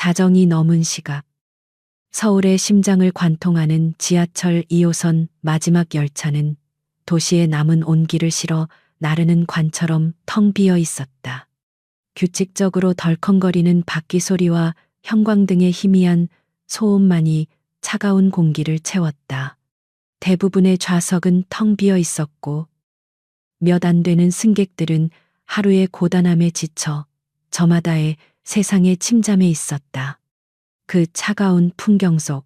자정이 넘은 시각. 서울의 심장을 관통하는 지하철 2호선 마지막 열차는 도시의 남은 온기를 실어 나르는 관처럼 텅 비어 있었다. 규칙적으로 덜컹거리는 바퀴 소리와 형광등의 희미한 소음만이 차가운 공기를 채웠다. 대부분의 좌석은 텅 비어 있었고 몇 안 되는 승객들은 하루의 고단함에 지쳐 저마다의 세상에 침잠해 있었다. 그 차가운 풍경 속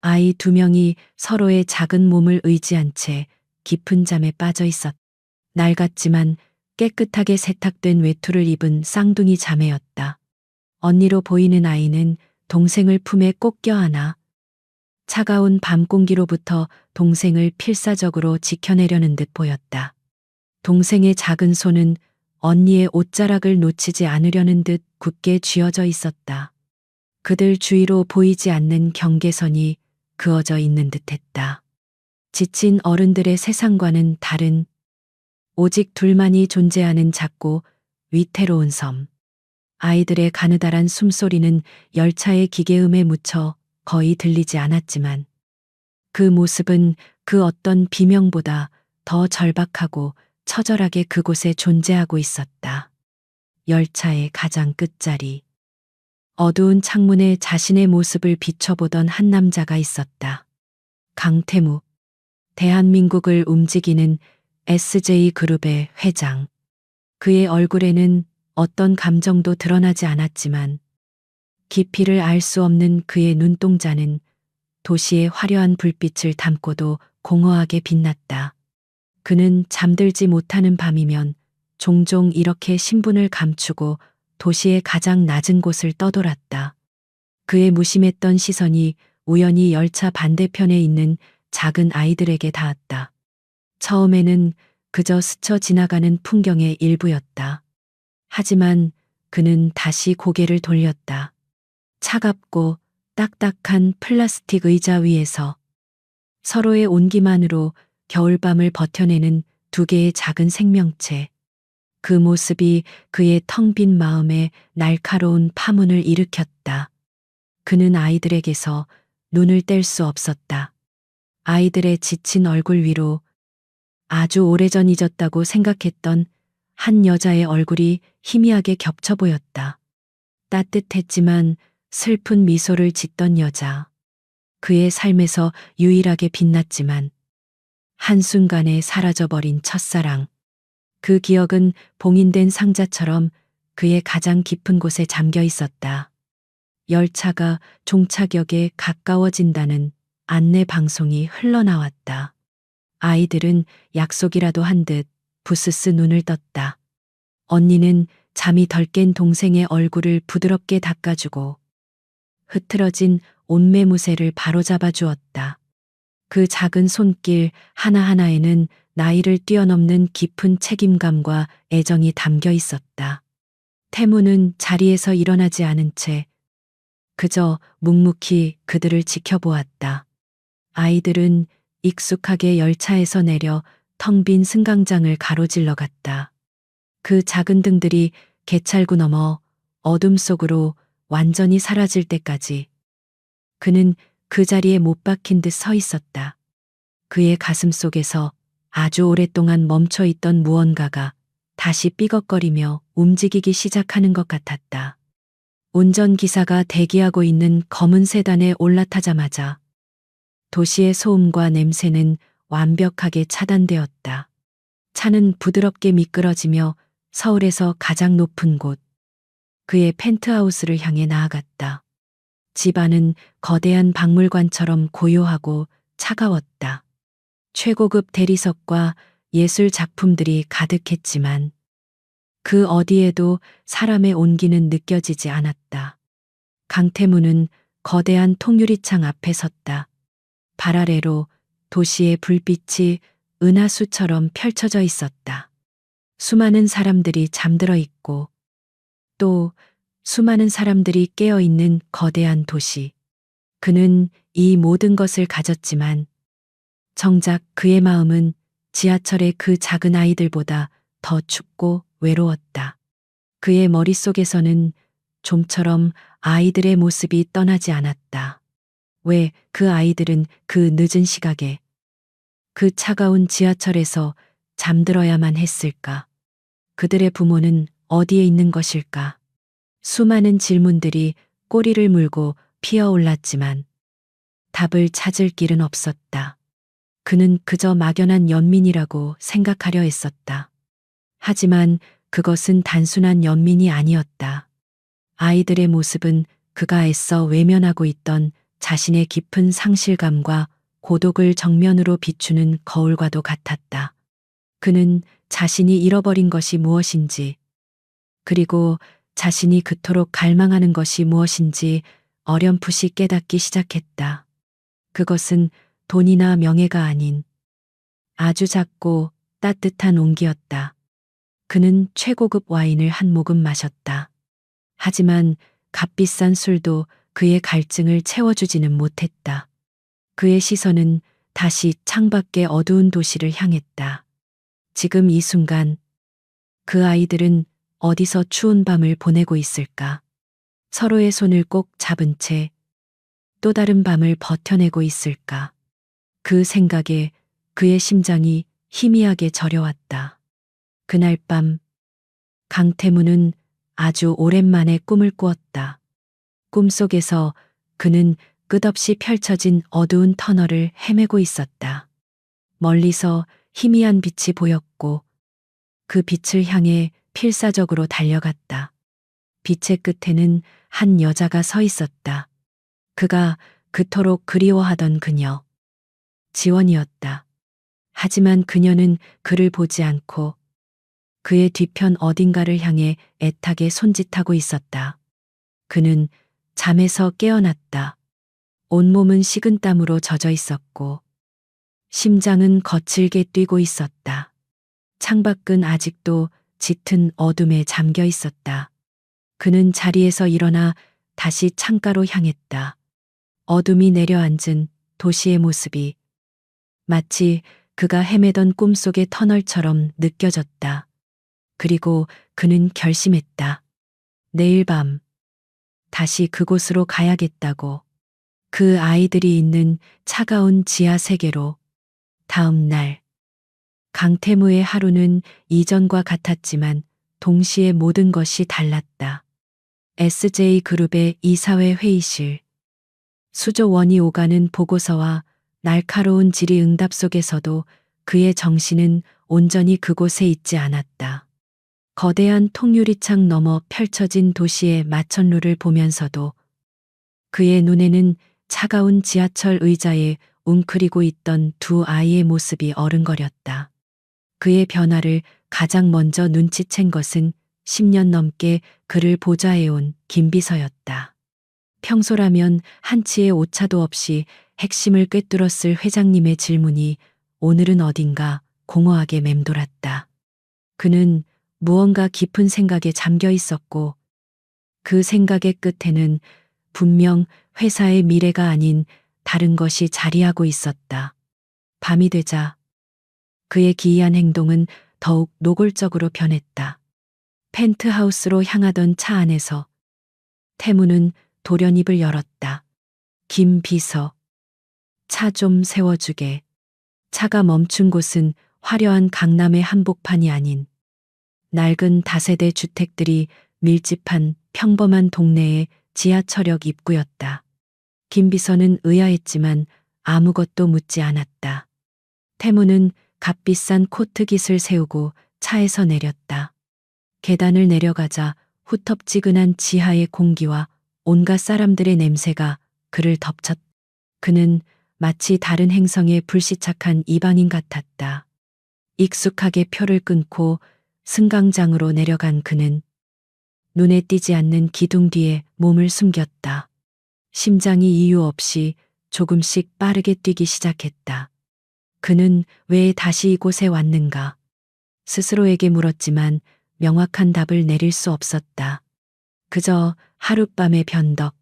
아이 2명이 서로의 작은 몸을 의지한 채 깊은 잠에 빠져 있었다. 낡았지만 깨끗하게 세탁된 외투를 입은 쌍둥이 자매였다. 언니로 보이는 아이는 동생을 품에 꼭 껴안아 차가운 밤 공기로부터 동생을 필사적으로 지켜내려는 듯 보였다. 동생의 작은 손은 언니의 옷자락을 놓치지 않으려는 듯 굳게 쥐어져 있었다. 그들 주위로 보이지 않는 경계선이 그어져 있는 듯했다. 지친 어른들의 세상과는 다른 오직 둘만이 존재하는 작고 위태로운 섬. 아이들의 가느다란 숨소리는 열차의 기계음에 묻혀 거의 들리지 않았지만 그 모습은 그 어떤 비명보다 더 절박하고 처절하게 그곳에 존재하고 있었다. 열차의 가장 끝자리. 어두운 창문에 자신의 모습을 비춰보던 한 남자가 있었다. 강태무. 대한민국을 움직이는 SJ그룹의 회장. 그의 얼굴에는 어떤 감정도 드러나지 않았지만 깊이를 알 수 없는 그의 눈동자는 도시의 화려한 불빛을 담고도 공허하게 빛났다. 그는 잠들지 못하는 밤이면 종종 이렇게 신분을 감추고 도시의 가장 낮은 곳을 떠돌았다. 그의 무심했던 시선이 우연히 열차 반대편에 있는 작은 아이들에게 닿았다. 처음에는 그저 스쳐 지나가는 풍경의 일부였다. 하지만 그는 다시 고개를 돌렸다. 차갑고 딱딱한 플라스틱 의자 위에서 서로의 온기만으로 겨울밤을 버텨내는 2개의 작은 생명체. 그 모습이 그의 텅 빈 마음에 날카로운 파문을 일으켰다. 그는 아이들에게서 눈을 뗄 수 없었다. 아이들의 지친 얼굴 위로 아주 오래전 잊었다고 생각했던 한 여자의 얼굴이 희미하게 겹쳐 보였다. 따뜻했지만 슬픈 미소를 짓던 여자. 그의 삶에서 유일하게 빛났지만 한순간에 사라져버린 첫사랑. 그 기억은 봉인된 상자처럼 그의 가장 깊은 곳에 잠겨 있었다. 열차가 종착역에 가까워진다는 안내 방송이 흘러나왔다. 아이들은 약속이라도 한 듯 부스스 눈을 떴다. 언니는 잠이 덜 깬 동생의 얼굴을 부드럽게 닦아주고 흐트러진 옷매무새를 바로잡아 주었다. 그 작은 손길 하나하나에는 나이를 뛰어넘는 깊은 책임감과 애정이 담겨 있었다. 태무는 자리에서 일어나지 않은 채 그저 묵묵히 그들을 지켜보았다. 아이들은 익숙하게 열차에서 내려 텅 빈 승강장을 가로질러 갔다. 그 작은 등들이 개찰구 넘어 어둠 속으로 완전히 사라질 때까지 그는 그 자리에 못 박힌 듯 서 있었다. 그의 가슴 속에서 아주 오랫동안 멈춰 있던 무언가가 다시 삐걱거리며 움직이기 시작하는 것 같았다. 운전기사가 대기하고 있는 검은 세단에 올라타자마자 도시의 소음과 냄새는 완벽하게 차단되었다. 차는 부드럽게 미끄러지며 서울에서 가장 높은 곳, 그의 펜트하우스를 향해 나아갔다. 집 안은 거대한 박물관처럼 고요하고 차가웠다. 최고급 대리석과 예술 작품들이 가득했지만 그 어디에도 사람의 온기는 느껴지지 않았다. 강태무는 거대한 통유리창 앞에 섰다. 발 아래로 도시의 불빛이 은하수처럼 펼쳐져 있었다. 수많은 사람들이 잠들어 있고 또 수많은 사람들이 깨어 있는 거대한 도시. 그는 이 모든 것을 가졌지만 정작 그의 마음은 지하철의 그 작은 아이들보다 더 춥고 외로웠다. 그의 머릿속에서는 좀처럼 아이들의 모습이 떠나지 않았다. 왜 그 아이들은 그 늦은 시각에 그 차가운 지하철에서 잠들어야만 했을까? 그들의 부모는 어디에 있는 것일까? 수많은 질문들이 꼬리를 물고 피어올랐지만 답을 찾을 길은 없었다. 그는 그저 막연한 연민이라고 생각하려 했었다. 하지만 그것은 단순한 연민이 아니었다. 아이들의 모습은 그가 애써 외면하고 있던 자신의 깊은 상실감과 고독을 정면으로 비추는 거울과도 같았다. 그는 자신이 잃어버린 것이 무엇인지, 그리고 자신이 그토록 갈망하는 것이 무엇인지 어렴풋이 깨닫기 시작했다. 그것은 돈이나 명예가 아닌 아주 작고 따뜻한 온기였다. 그는 최고급 와인을 한 모금 마셨다. 하지만 값비싼 술도 그의 갈증을 채워주지는 못했다. 그의 시선은 다시 창밖의 어두운 도시를 향했다. 지금 이 순간 그 아이들은 어디서 추운 밤을 보내고 있을까? 서로의 손을 꼭 잡은 채 또 다른 밤을 버텨내고 있을까? 그 생각에 그의 심장이 희미하게 저려왔다. 그날 밤 강태무는 아주 오랜만에 꿈을 꾸었다. 꿈속에서 그는 끝없이 펼쳐진 어두운 터널을 헤매고 있었다. 멀리서 희미한 빛이 보였고 그 빛을 향해 필사적으로 달려갔다. 빛의 끝에는 한 여자가 서 있었다. 그가 그토록 그리워하던 그녀. 지원이었다. 하지만 그녀는 그를 보지 않고 그의 뒤편 어딘가를 향해 애타게 손짓하고 있었다. 그는 잠에서 깨어났다. 온몸은 식은땀으로 젖어 있었고 심장은 거칠게 뛰고 있었다. 창밖은 아직도 짙은 어둠에 잠겨 있었다. 그는 자리에서 일어나 다시 창가로 향했다. 어둠이 내려앉은 도시의 모습이 마치 그가 헤매던 꿈속의 터널처럼 느껴졌다. 그리고 그는 결심했다. 내일 밤 다시 그곳으로 가야겠다고. 그 아이들이 있는 차가운 지하 세계로. 다음 날 강태무의 하루는 이전과 같았지만 동시에 모든 것이 달랐다. SJ그룹의 이사회 회의실. 수조원이 오가는 보고서와 날카로운 질의응답 속에서도 그의 정신은 온전히 그곳에 있지 않았다. 거대한 통유리창 너머 펼쳐진 도시의 마천루를 보면서도 그의 눈에는 차가운 지하철 의자에 웅크리고 있던 두 아이의 모습이 어른거렸다. 그의 변화를 가장 먼저 눈치챈 것은 10년 넘게 그를 보좌해온 김비서였다. 평소라면 한치의 오차도 없이 핵심을 꿰뚫었을 회장님의 질문이 오늘은 어딘가 공허하게 맴돌았다. 그는 무언가 깊은 생각에 잠겨 있었고 그 생각의 끝에는 분명 회사의 미래가 아닌 다른 것이 자리하고 있었다. 밤이 되자 그의 기이한 행동은 더욱 노골적으로 변했다. 펜트하우스로 향하던 차 안에서 태무는 돌연입을 열었다. 김 비서, 차 좀 세워주게. 차가 멈춘 곳은 화려한 강남의 한복판이 아닌 낡은 다세대 주택들이 밀집한 평범한 동네의 지하철역 입구였다. 김 비서는 의아했지만 아무것도 묻지 않았다. 태무는 값비싼 코트깃을 세우고 차에서 내렸다. 계단을 내려가자 후텁지근한 지하의 공기와 온갖 사람들의 냄새가 그를 덮쳤다. 그는 마치 다른 행성에 불시착한 이방인 같았다. 익숙하게 표를 끊고 승강장으로 내려간 그는 눈에 띄지 않는 기둥 뒤에 몸을 숨겼다. 심장이 이유 없이 조금씩 빠르게 뛰기 시작했다. 그는 왜 다시 이곳에 왔는가? 스스로에게 물었지만 명확한 답을 내릴 수 없었다. 그저 하룻밤의 변덕,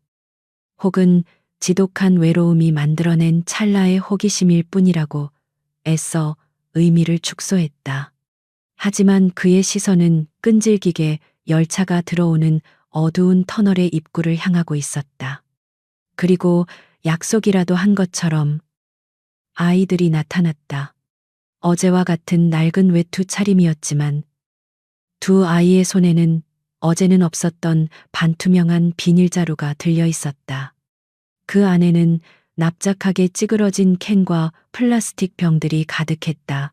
혹은 지독한 외로움이 만들어낸 찰나의 호기심일 뿐이라고 애써 의미를 축소했다. 하지만 그의 시선은 끈질기게 열차가 들어오는 어두운 터널의 입구를 향하고 있었다. 그리고 약속이라도 한 것처럼 아이들이 나타났다. 어제와 같은 낡은 외투 차림이었지만 두 아이의 손에는 어제는 없었던 반투명한 비닐자루가 들려 있었다. 그 안에는 납작하게 찌그러진 캔과 플라스틱 병들이 가득했다.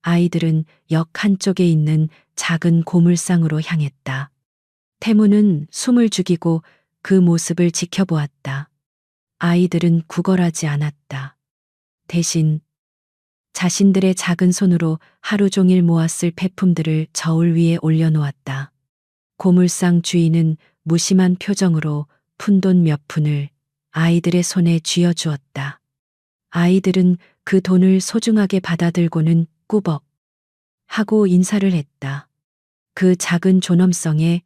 아이들은 역 한쪽에 있는 작은 고물상으로 향했다. 태무는 숨을 죽이고 그 모습을 지켜보았다. 아이들은 구걸하지 않았다. 대신 자신들의 작은 손으로 하루 종일 모았을 폐품들을 저울 위에 올려놓았다. 고물상 주인은 무심한 표정으로 푼돈 몇 푼을 아이들의 손에 쥐어주었다. 아이들은 그 돈을 소중하게 받아들고는 꾸벅 하고 인사를 했다. 그 작은 존엄성에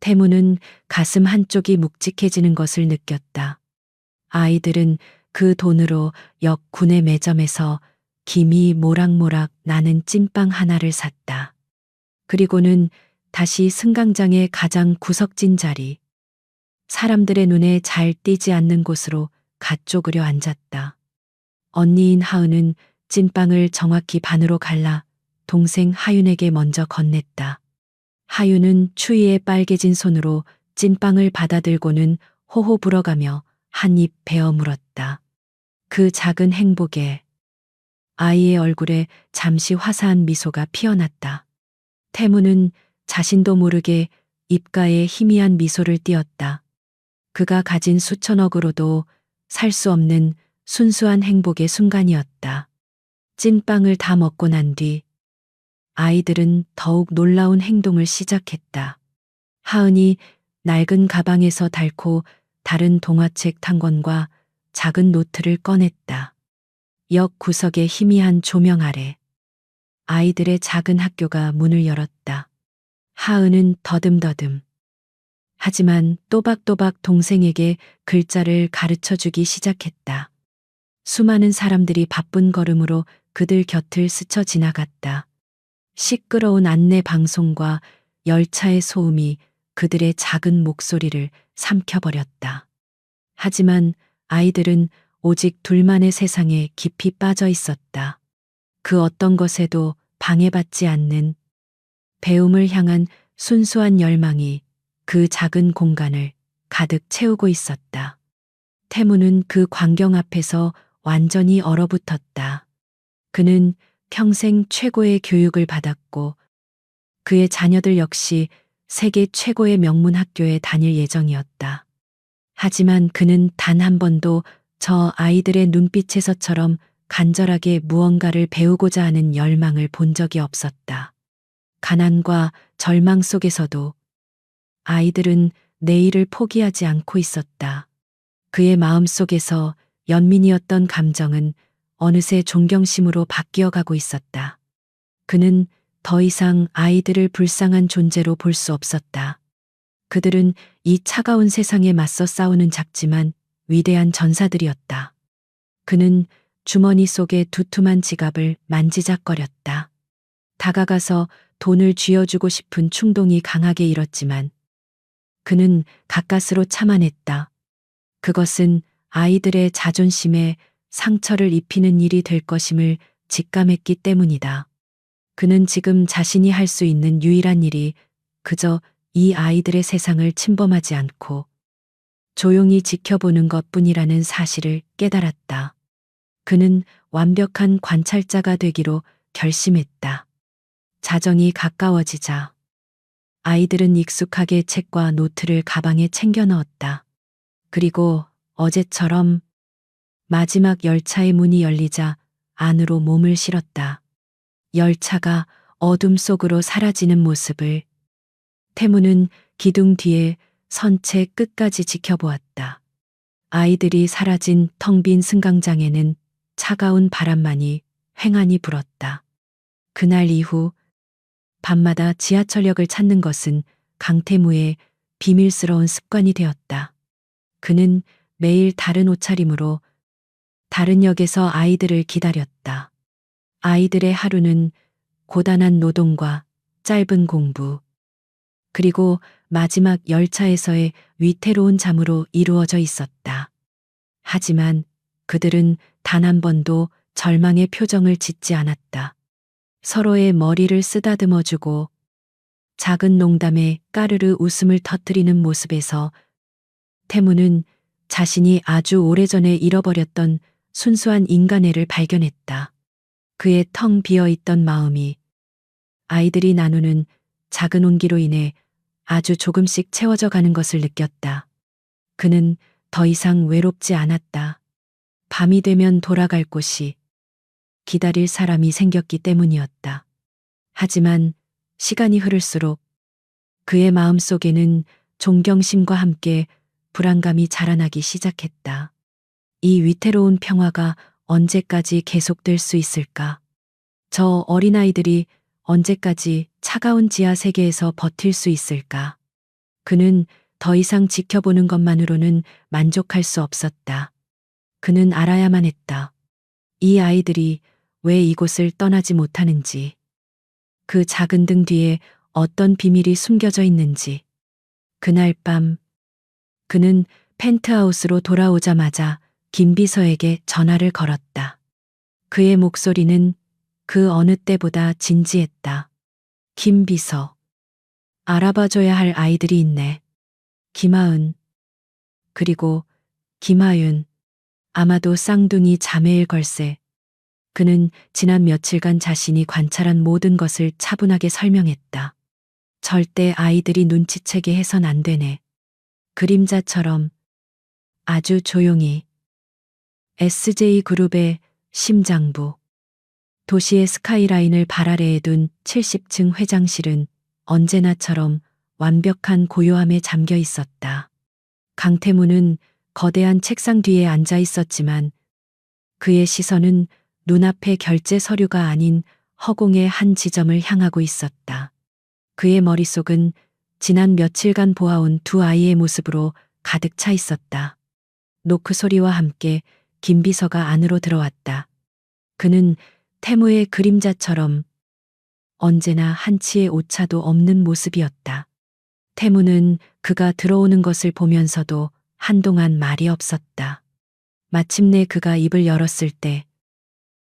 태무는 가슴 한쪽이 묵직해지는 것을 느꼈다. 아이들은 그 돈으로 역 구내 매점에서 김이 모락모락 나는 찐빵 하나를 샀다. 그리고는 다시 승강장의 가장 구석진 자리, 사람들의 눈에 잘 띄지 않는 곳으로 갓 쪼그려 앉았다. 언니인 하은은 찐빵을 정확히 반으로 갈라 동생 하윤에게 먼저 건넸다. 하윤은 추위에 빨개진 손으로 찐빵을 받아들고는 호호 불어가며 한 입 베어 물었다. 그 작은 행복에 아이의 얼굴에 잠시 화사한 미소가 피어났다. 태무는 자신도 모르게 입가에 희미한 미소를 띄었다. 그가 가진 수천억으로도 살 수 없는 순수한 행복의 순간이었다. 찐빵을 다 먹고 난 뒤 아이들은 더욱 놀라운 행동을 시작했다. 하은이 낡은 가방에서 닳고 다른 동화책 한 권과 작은 노트를 꺼냈다. 역 구석의 희미한 조명 아래 아이들의 작은 학교가 문을 열었다. 하은은 더듬더듬 하지만 또박또박 동생에게 글자를 가르쳐 주기 시작했다. 수많은 사람들이 바쁜 걸음으로 그들 곁을 스쳐 지나갔다. 시끄러운 안내 방송과 열차의 소음이 그들의 작은 목소리를 삼켜버렸다. 하지만 아이들은 오직 둘만의 세상에 깊이 빠져 있었다. 그 어떤 것에도 방해받지 않는 배움을 향한 순수한 열망이 그 작은 공간을 가득 채우고 있었다. 태무는 그 광경 앞에서 완전히 얼어붙었다. 그는 평생 최고의 교육을 받았고 그의 자녀들 역시 세계 최고의 명문 학교에 다닐 예정이었다. 하지만 그는 단 한 번도 저 아이들의 눈빛에서처럼 간절하게 무언가를 배우고자 하는 열망을 본 적이 없었다. 가난과 절망 속에서도 아이들은 내일을 포기하지 않고 있었다. 그의 마음 속에서 연민이었던 감정은 어느새 존경심으로 바뀌어가고 있었다. 그는 더 이상 아이들을 불쌍한 존재로 볼 수 없었다. 그들은 이 차가운 세상에 맞서 싸우는 작지만 위대한 전사들이었다. 그는 주머니 속의 두툼한 지갑을 만지작거렸다. 다가가서 돈을 쥐어주고 싶은 충동이 강하게 일었지만 그는 가까스로 참아냈다. 그것은 아이들의 자존심에 상처를 입히는 일이 될 것임을 직감했기 때문이다. 그는 지금 자신이 할 수 있는 유일한 일이 그저 이 아이들의 세상을 침범하지 않고 조용히 지켜보는 것뿐이라는 사실을 깨달았다. 그는 완벽한 관찰자가 되기로 결심했다. 자정이 가까워지자 아이들은 익숙하게 책과 노트를 가방에 챙겨 넣었다. 그리고 어제처럼 마지막 열차의 문이 열리자 안으로 몸을 실었다. 열차가 어둠 속으로 사라지는 모습을 태무는 기둥 뒤에 선 채 끝까지 지켜보았다. 아이들이 사라진 텅 빈 승강장에는 차가운 바람만이 횡하니 불었다. 그날 이후 밤마다 지하철역을 찾는 것은 강태무의 비밀스러운 습관이 되었다. 그는 매일 다른 옷차림으로 다른 역에서 아이들을 기다렸다. 아이들의 하루는 고단한 노동과 짧은 공부, 그리고 마지막 열차에서의 위태로운 잠으로 이루어져 있었다. 하지만 그들은 단 한 번도 절망의 표정을 짓지 않았다. 서로의 머리를 쓰다듬어주고 작은 농담에 까르르 웃음을 터뜨리는 모습에서 태무는 자신이 아주 오래전에 잃어버렸던 순수한 인간애를 발견했다. 그의 텅 비어 있던 마음이 아이들이 나누는 작은 온기로 인해 아주 조금씩 채워져 가는 것을 느꼈다. 그는 더 이상 외롭지 않았다. 밤이 되면 돌아갈 곳이, 기다릴 사람이 생겼기 때문이었다. 하지만 시간이 흐를수록 그의 마음 속에는 존경심과 함께 불안감이 자라나기 시작했다. 이 위태로운 평화가 언제까지 계속될 수 있을까? 저 어린아이들이 언제까지 차가운 지하 세계에서 버틸 수 있을까? 그는 더 이상 지켜보는 것만으로는 만족할 수 없었다. 그는 알아야만 했다. 이 아이들이 왜 이곳을 떠나지 못하는지, 그 작은 등 뒤에 어떤 비밀이 숨겨져 있는지. 그날 밤, 그는 펜트하우스로 돌아오자마자 김비서에게 전화를 걸었다. 그의 목소리는 그 어느 때보다 진지했다. 김비서, 알아봐줘야 할 아이들이 있네. 김하은, 그리고 김하윤, 아마도 쌍둥이 자매일 걸세. 그는 지난 며칠간 자신이 관찰한 모든 것을 차분하게 설명했다. 절대 아이들이 눈치채게 해선 안 되네. 그림자처럼 아주 조용히. SJ그룹의 심장부. 도시의 스카이라인을 발 아래에 둔 70층 회장실은 언제나처럼 완벽한 고요함에 잠겨 있었다. 강태무는 거대한 책상 뒤에 앉아 있었지만 그의 시선은 눈앞의 결제 서류가 아닌 허공의 한 지점을 향하고 있었다. 그의 머릿속은 지난 며칠간 보아온 두 아이의 모습으로 가득 차 있었다. 노크 소리와 함께 김비서가 안으로 들어왔다. 그는 태무의 그림자처럼 언제나 한치의 오차도 없는 모습이었다. 태무는 그가 들어오는 것을 보면서도 한동안 말이 없었다. 마침내 그가 입을 열었을 때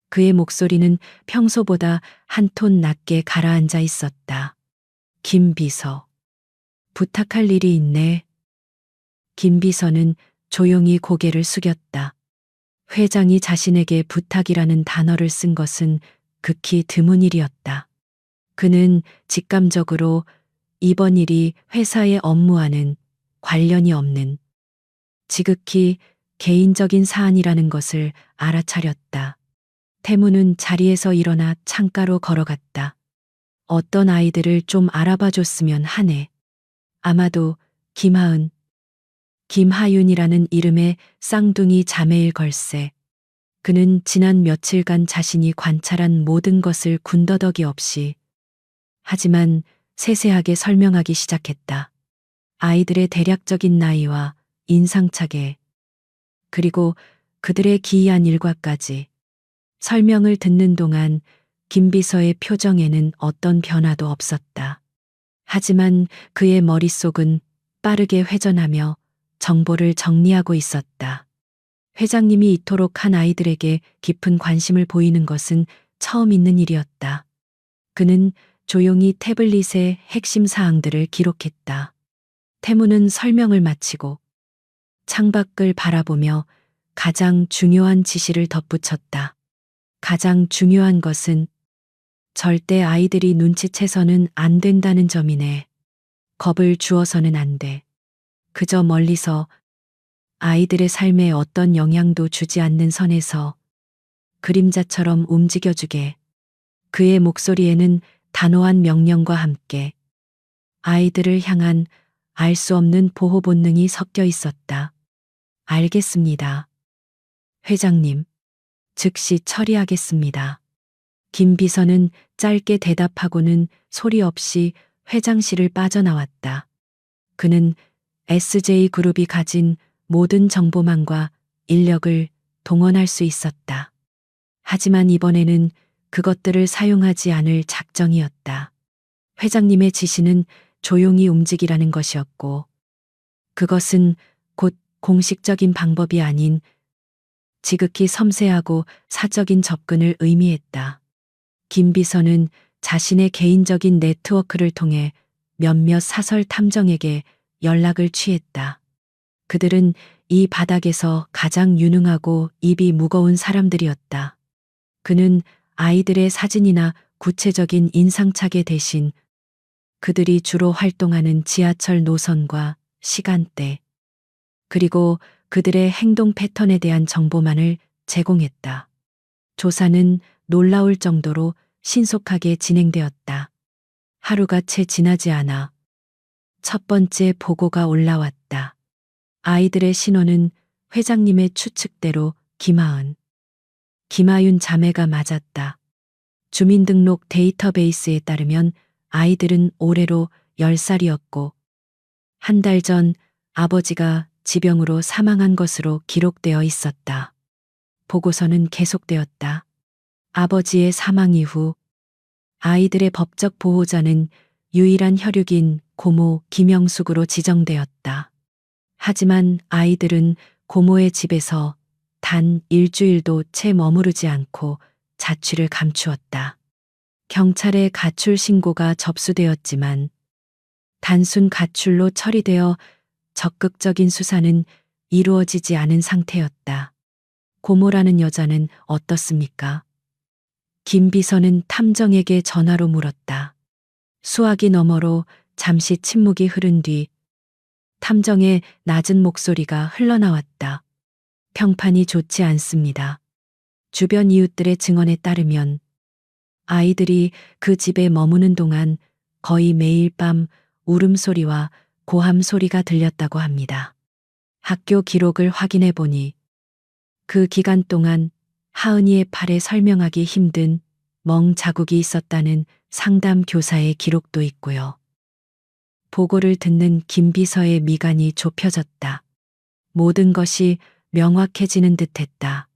그의 목소리는 평소보다 한 톤 낮게 가라앉아 있었다. 김비서, 부탁할 일이 있네. 김비서는 조용히 고개를 숙였다. 회장이 자신에게 부탁이라는 단어를 쓴 것은 극히 드문 일이었다. 그는 직감적으로 이번 일이 회사의 업무와는 관련이 없는 지극히 개인적인 사안이라는 것을 알아차렸다. 태무는 자리에서 일어나 창가로 걸어갔다. 어떤 아이들을 좀 알아봐 줬으면 하네. 아마도 김하은, 김하윤이라는 이름의 쌍둥이 자매일 걸세. 그는 지난 며칠간 자신이 관찰한 모든 것을 군더더기 없이 하지만 세세하게 설명하기 시작했다. 아이들의 대략적인 나이와 인상차게, 그리고 그들의 기이한 일과까지. 설명을 듣는 동안 김비서의 표정에는 어떤 변화도 없었다. 하지만 그의 머릿속은 빠르게 회전하며 정보를 정리하고 있었다. 회장님이 이토록 한 아이들에게 깊은 관심을 보이는 것은 처음 있는 일이었다. 그는 조용히 태블릿에 핵심 사항들을 기록했다. 태무는 설명을 마치고 창밖을 바라보며 가장 중요한 지시를 덧붙였다. 가장 중요한 것은 절대 아이들이 눈치채서는 안 된다는 점이네. 겁을 주어서는 안 돼. 그저 멀리서 아이들의 삶에 어떤 영향도 주지 않는 선에서 그림자처럼 움직여주게. 그의 목소리에는 단호한 명령과 함께 아이들을 향한 알 수 없는 보호 본능이 섞여 있었다. 알겠습니다. 회장님, 즉시 처리하겠습니다. 김 비서는 짧게 대답하고는 소리 없이 회장실을 빠져나왔다. 그는 SJ그룹이 가진 모든 정보망과 인력을 동원할 수 있었다. 하지만 이번에는 그것들을 사용하지 않을 작정이었다. 회장님의 지시는 조용히 움직이라는 것이었고, 그것은 곧 공식적인 방법이 아닌 지극히 섬세하고 사적인 접근을 의미했다. 김 비서는 자신의 개인적인 네트워크를 통해 몇몇 사설 탐정에게 연락을 취했다. 그들은 이 바닥에서 가장 유능하고 입이 무거운 사람들이었다. 그는 아이들의 사진이나 구체적인 인상착의 대신 그들이 주로 활동하는 지하철 노선과 시간대, 그리고 그들의 행동 패턴에 대한 정보만을 제공했다. 조사는 놀라울 정도로 신속하게 진행되었다. 하루가 채 지나지 않아 첫 번째 보고가 올라왔다. 아이들의 신원은 회장님의 추측대로 김하윤 자매가 맞았다. 주민등록 데이터베이스에 따르면 아이들은 올해로 10살이었고, 한 달 전 아버지가 지병으로 사망한 것으로 기록되어 있었다. 보고서는 계속되었다. 아버지의 사망 이후 아이들의 법적 보호자는 유일한 혈육인 고모 김영숙으로 지정되었다. 하지만 아이들은 고모의 집에서 단 일주일도 채 머무르지 않고 자취를 감추었다. 경찰에 가출 신고가 접수되었지만 단순 가출로 처리되어 적극적인 수사는 이루어지지 않은 상태였다. 고모라는 여자는 어떻습니까? 김 비서는 탐정에게 전화로 물었다. 수화기 너머로 잠시 침묵이 흐른 뒤 탐정의 낮은 목소리가 흘러나왔다. 평판이 좋지 않습니다. 주변 이웃들의 증언에 따르면 아이들이 그 집에 머무는 동안 거의 매일 밤 울음소리와 고함 소리가 들렸다고 합니다. 학교 기록을 확인해 보니 그 기간 동안 하은이의 팔에 설명하기 힘든 멍 자국이 있었다는 상담 교사의 기록도 있고요. 보고를 듣는 김 비서의 미간이 좁혀졌다. 모든 것이 명확해지는 듯했다.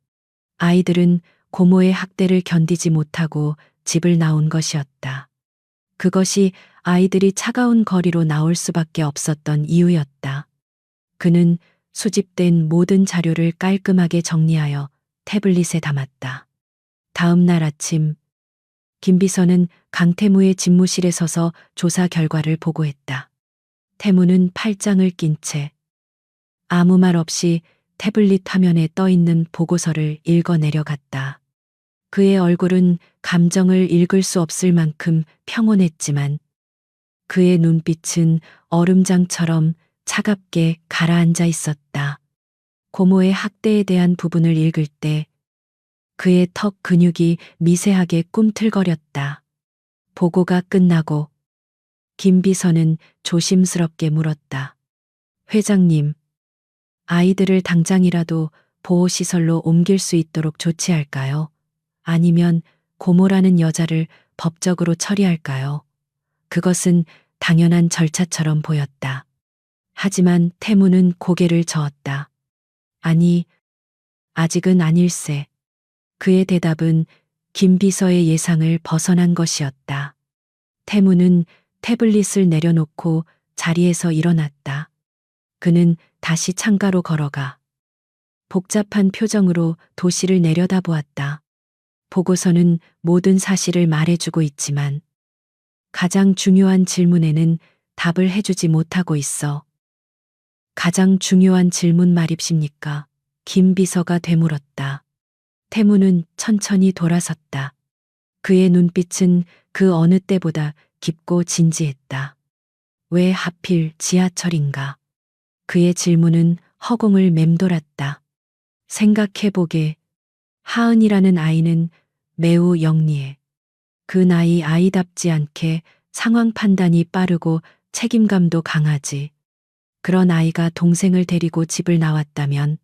아이들은 고모의 학대를 견디지 못하고 집을 나온 것이었다. 그것이 아이들이 차가운 거리로 나올 수밖에 없었던 이유였다. 그는 수집된 모든 자료를 깔끔하게 정리하여 태블릿에 담았다. 다음 날 아침, 김 비서는 강태무의 집무실에 서서 조사 결과를 보고했다. 태무는 팔짱을 낀 채 아무 말 없이 태블릿 화면에 떠 있는 보고서를 읽어 내려갔다. 그의 얼굴은 감정을 읽을 수 없을 만큼 평온했지만 그의 눈빛은 얼음장처럼 차갑게 가라앉아 있었다. 고모의 학대에 대한 부분을 읽을 때 그의 턱 근육이 미세하게 꿈틀거렸다. 보고가 끝나고 김 비서는 조심스럽게 물었다. 회장님, 아이들을 당장이라도 보호시설로 옮길 수 있도록 조치할까요? 아니면 고모라는 여자를 법적으로 처리할까요? 그것은 당연한 절차처럼 보였다. 하지만 태무는 고개를 저었다. 아니, 아직은 아닐세. 그의 대답은 김 비서의 예상을 벗어난 것이었다. 태무는 태블릿을 내려놓고 자리에서 일어났다. 그는 다시 창가로 걸어가 복잡한 표정으로 도시를 내려다보았다. 보고서는 모든 사실을 말해주고 있지만 가장 중요한 질문에는 답을 해주지 못하고 있어. 가장 중요한 질문 말입십니까? 김 비서가 되물었다. 태무는 천천히 돌아섰다. 그의 눈빛은 그 어느 때보다 깊고 진지했다. 왜 하필 지하철인가? 그의 질문은 허공을 맴돌았다. 생각해보게. 하은이라는 아이는 매우 영리해. 그 나이 아이답지 않게 상황 판단이 빠르고 책임감도 강하지. 그런 아이가 동생을 데리고 집을 나왔다면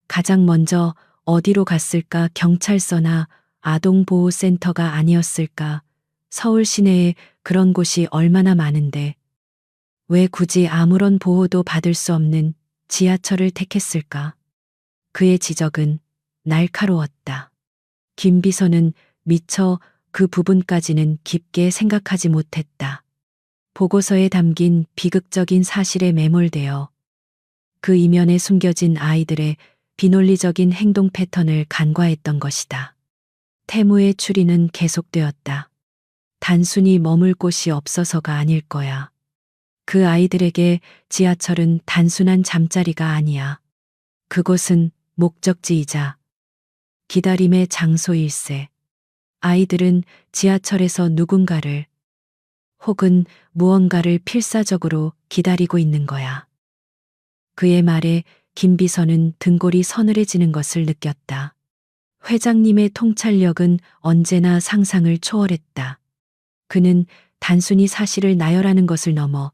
가장 먼저 어디로 갔을까? 경찰서나 아동보호센터가 아니었을까? 서울 시내에 그런 곳이 얼마나 많은데 왜 굳이 아무런 보호도 받을 수 없는 지하철을 택했을까? 그의 지적은 날카로웠다. 김 비서는 미처 그 부분까지는 깊게 생각하지 못했다. 보고서에 담긴 비극적인 사실에 매몰되어 그 이면에 숨겨진 아이들의 비논리적인 행동 패턴을 간과했던 것이다. 태무의 추리는 계속되었다. 단순히 머물 곳이 없어서가 아닐 거야. 그 아이들에게 지하철은 단순한 잠자리가 아니야. 그곳은 목적지이자 기다림의 장소일세. 아이들은 지하철에서 누군가를 혹은 무언가를 필사적으로 기다리고 있는 거야. 그의 말에 김비서는 등골이 서늘해지는 것을 느꼈다. 회장님의 통찰력은 언제나 상상을 초월했다. 그는 단순히 사실을 나열하는 것을 넘어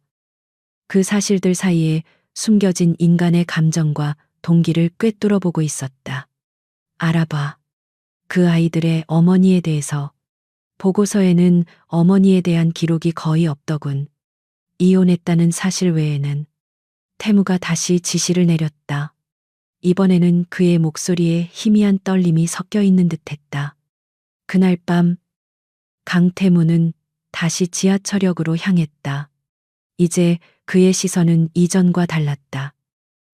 그 사실들 사이에 숨겨진 인간의 감정과 동기를 꿰뚫어 보고 있었다. 알아봐. 그 아이들의 어머니에 대해서. 보고서에는 어머니에 대한 기록이 거의 없더군. 이혼했다는 사실 외에는. 태무가 다시 지시를 내렸다. 이번에는 그의 목소리에 희미한 떨림이 섞여 있는 듯했다. 그날 밤 강태무는 다시 지하철역으로 향했다. 이제 그의 시선은 이전과 달랐다.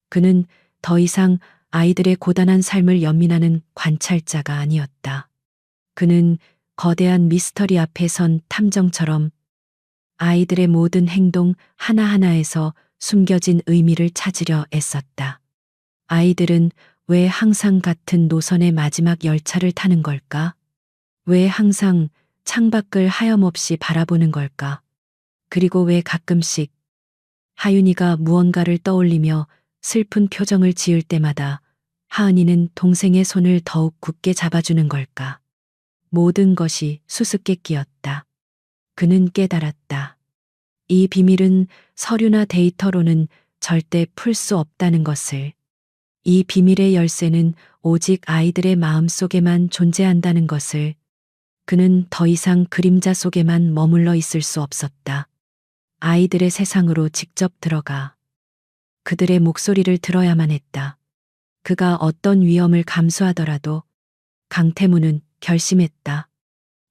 그는 더 이상 아이들의 고단한 삶을 연민하는 관찰자가 아니었다. 그는 거대한 미스터리 앞에 선 탐정처럼 아이들의 모든 행동 하나하나에서 숨겨진 의미를 찾으려 애썼다. 아이들은 왜 항상 같은 노선의 마지막 열차를 타는 걸까? 왜 항상 창밖을 하염없이 바라보는 걸까? 그리고 왜 가끔씩 하윤이가 무언가를 떠올리며 슬픈 표정을 지을 때마다 하은이는 동생의 손을 더욱 굳게 잡아주는 걸까? 모든 것이 수수께끼였다. 그는 깨달았다. 이 비밀은 서류나 데이터로는 절대 풀 수 없다는 것을. 이 비밀의 열쇠는 오직 아이들의 마음 속에만 존재한다는 것을. 그는 더 이상 그림자 속에만 머물러 있을 수 없었다. 아이들의 세상으로 직접 들어가 그들의 목소리를 들어야만 했다. 그가 어떤 위험을 감수하더라도 강태무는 결심했다.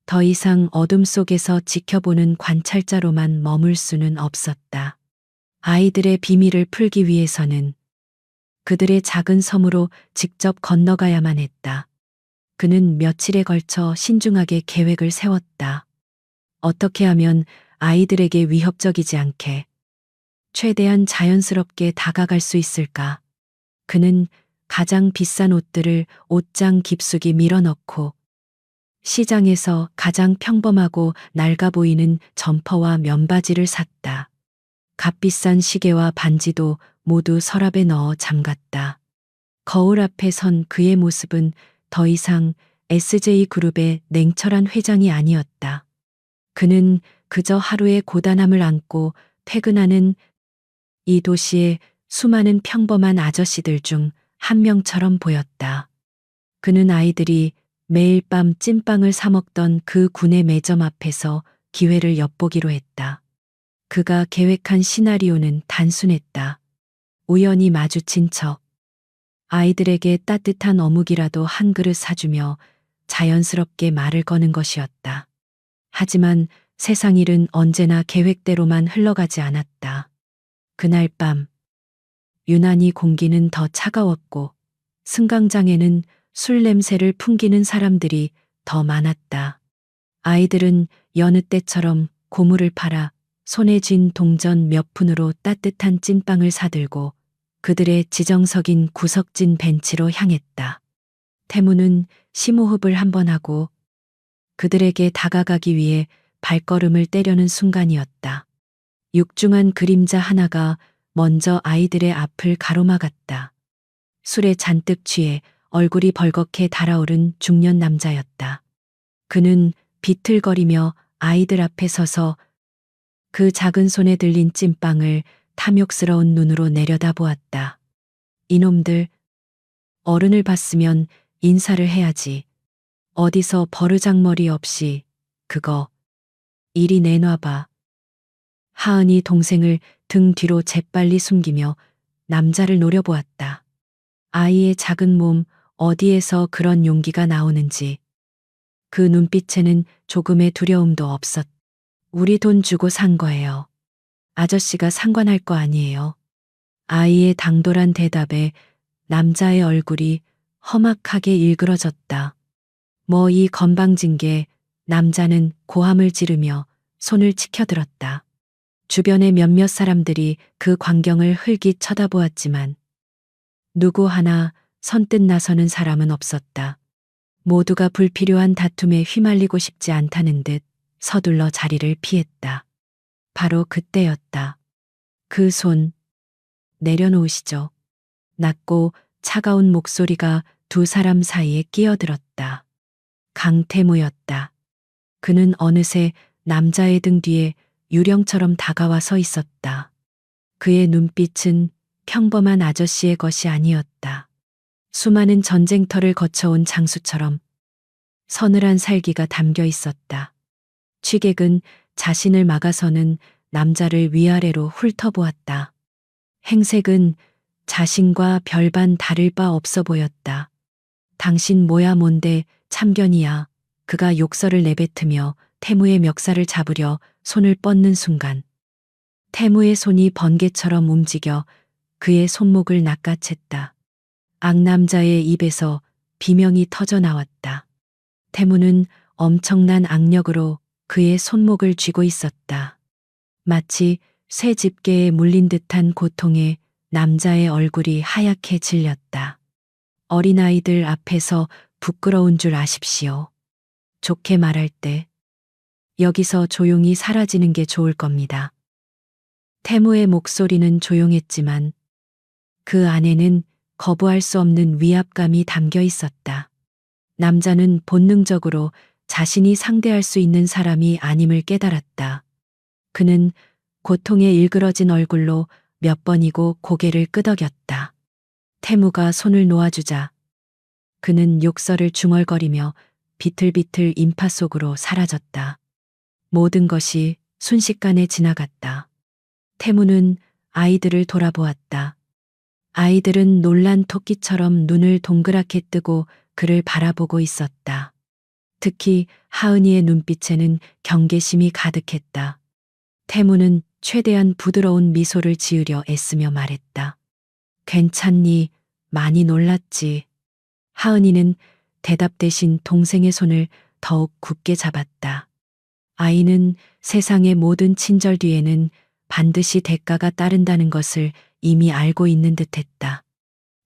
더 이상 어둠 속에서 지켜보는 관찰자로만 머물 수는 없었다. 아이들의 비밀을 풀기 위해서는 그들의 작은 섬으로 직접 건너가야만 했다. 그는 며칠에 걸쳐 신중하게 계획을 세웠다. 어떻게 하면 아이들에게 위협적이지 않게 최대한 자연스럽게 다가갈 수 있을까? 그는 가장 비싼 옷들을 옷장 깊숙이 밀어넣고 시장에서 가장 평범하고 낡아 보이는 점퍼와 면바지를 샀다. 값비싼 시계와 반지도 모두 서랍에 넣어 잠갔다. 거울 앞에 선 그의 모습은 더 이상 SJ그룹의 냉철한 회장이 아니었다. 그는 그저 하루의 고단함을 안고 퇴근하는 이 도시의 수많은 평범한 아저씨들 중 한 명처럼 보였다. 그는 아이들이 매일 밤 찐빵을 사 먹던 그 군의 매점 앞에서 기회를 엿보기로 했다. 그가 계획한 시나리오는 단순했다. 우연히 마주친 척. 아이들에게 따뜻한 어묵이라도 한 그릇 사주며 자연스럽게 말을 거는 것이었다. 하지만 세상 일은 언제나 계획대로만 흘러가지 않았다. 그날 밤 유난히 공기는 더 차가웠고 승강장에는 술 냄새를 풍기는 사람들이 더 많았다. 아이들은 여느 때처럼 고물을 팔아 손에 쥔 동전 몇 푼으로 따뜻한 찐빵을 사들고 그들의 지정석인 구석진 벤치로 향했다. 태무는 심호흡을 한 번 하고 그들에게 다가가기 위해 발걸음을 떼려는 순간이었다. 육중한 그림자 하나가 먼저 아이들의 앞을 가로막았다. 술에 잔뜩 취해 얼굴이 벌겋게 달아오른 중년 남자였다. 그는 비틀거리며 아이들 앞에 서서 그 작은 손에 들린 찐빵을 탐욕스러운 눈으로 내려다보았다. 이놈들, 어른을 봤으면 인사를 해야지. 어디서 버르장머리 없이 그거 이리 내놔봐. 하은이 동생을 등 뒤로 재빨리 숨기며 남자를 노려보았다. 아이의 작은 몸 어디에서 그런 용기가 나오는지. 그 눈빛에는 조금의 두려움도 없었다. 우리 돈 주고 산 거예요. 아저씨가 상관할 거 아니에요. 아이의 당돌한 대답에 남자의 얼굴이 험악하게 일그러졌다. 뭐 이 건방진 게. 남자는 고함을 지르며 손을 치켜들었다. 주변의 몇몇 사람들이 그 광경을 흘깃 쳐다보았지만 누구 하나 선뜻 나서는 사람은 없었다. 모두가 불필요한 다툼에 휘말리고 싶지 않다는 듯 서둘러 자리를 피했다. 바로 그때였다. 그 손 내려놓으시죠. 낮고 차가운 목소리가 두 사람 사이에 끼어들었다. 강태무였다. 그는 어느새 남자의 등 뒤에 유령처럼 다가와 서 있었다. 그의 눈빛은 평범한 아저씨의 것이 아니었다. 수많은 전쟁터를 거쳐온 장수처럼 서늘한 살기가 담겨 있었다. 취객은 자신을 막아서는 남자를 위아래로 훑어보았다. 행색은 자신과 별반 다를 바 없어 보였다. 당신 뭐야 뭔데 참견이야. 그가 욕설을 내뱉으며 태무의 멱살을 잡으려 손을 뻗는 순간 태무의 손이 번개처럼 움직여 그의 손목을 낚아챘다. 악남자의 입에서 비명이 터져 나왔다. 태무는 엄청난 악력으로 그의 손목을 쥐고 있었다. 마치 새 집게에 물린 듯한 고통에 남자의 얼굴이 하얗게 질렸다. 어린아이들 앞에서 부끄러운 줄 아십시오. 좋게 말할 때 여기서 조용히 사라지는 게 좋을 겁니다. 태무의 목소리는 조용했지만 그 안에는 거부할 수 없는 위압감이 담겨 있었다. 남자는 본능적으로 자신이 상대할 수 있는 사람이 아님을 깨달았다. 그는 고통에 일그러진 얼굴로 몇 번이고 고개를 끄덕였다. 태무가 손을 놓아주자 그는 욕설을 중얼거리며 비틀비틀 인파 속으로 사라졌다. 모든 것이 순식간에 지나갔다. 태무는 아이들을 돌아보았다. 아이들은 놀란 토끼처럼 눈을 동그랗게 뜨고 그를 바라보고 있었다. 특히 하은이의 눈빛에는 경계심이 가득했다. 태무는 최대한 부드러운 미소를 지으려 애쓰며 말했다. 괜찮니? 많이 놀랐지. 하은이는 대답 대신 동생의 손을 더욱 굳게 잡았다. 아이는 세상의 모든 친절 뒤에는 반드시 대가가 따른다는 것을 이미 알고 있는 듯했다.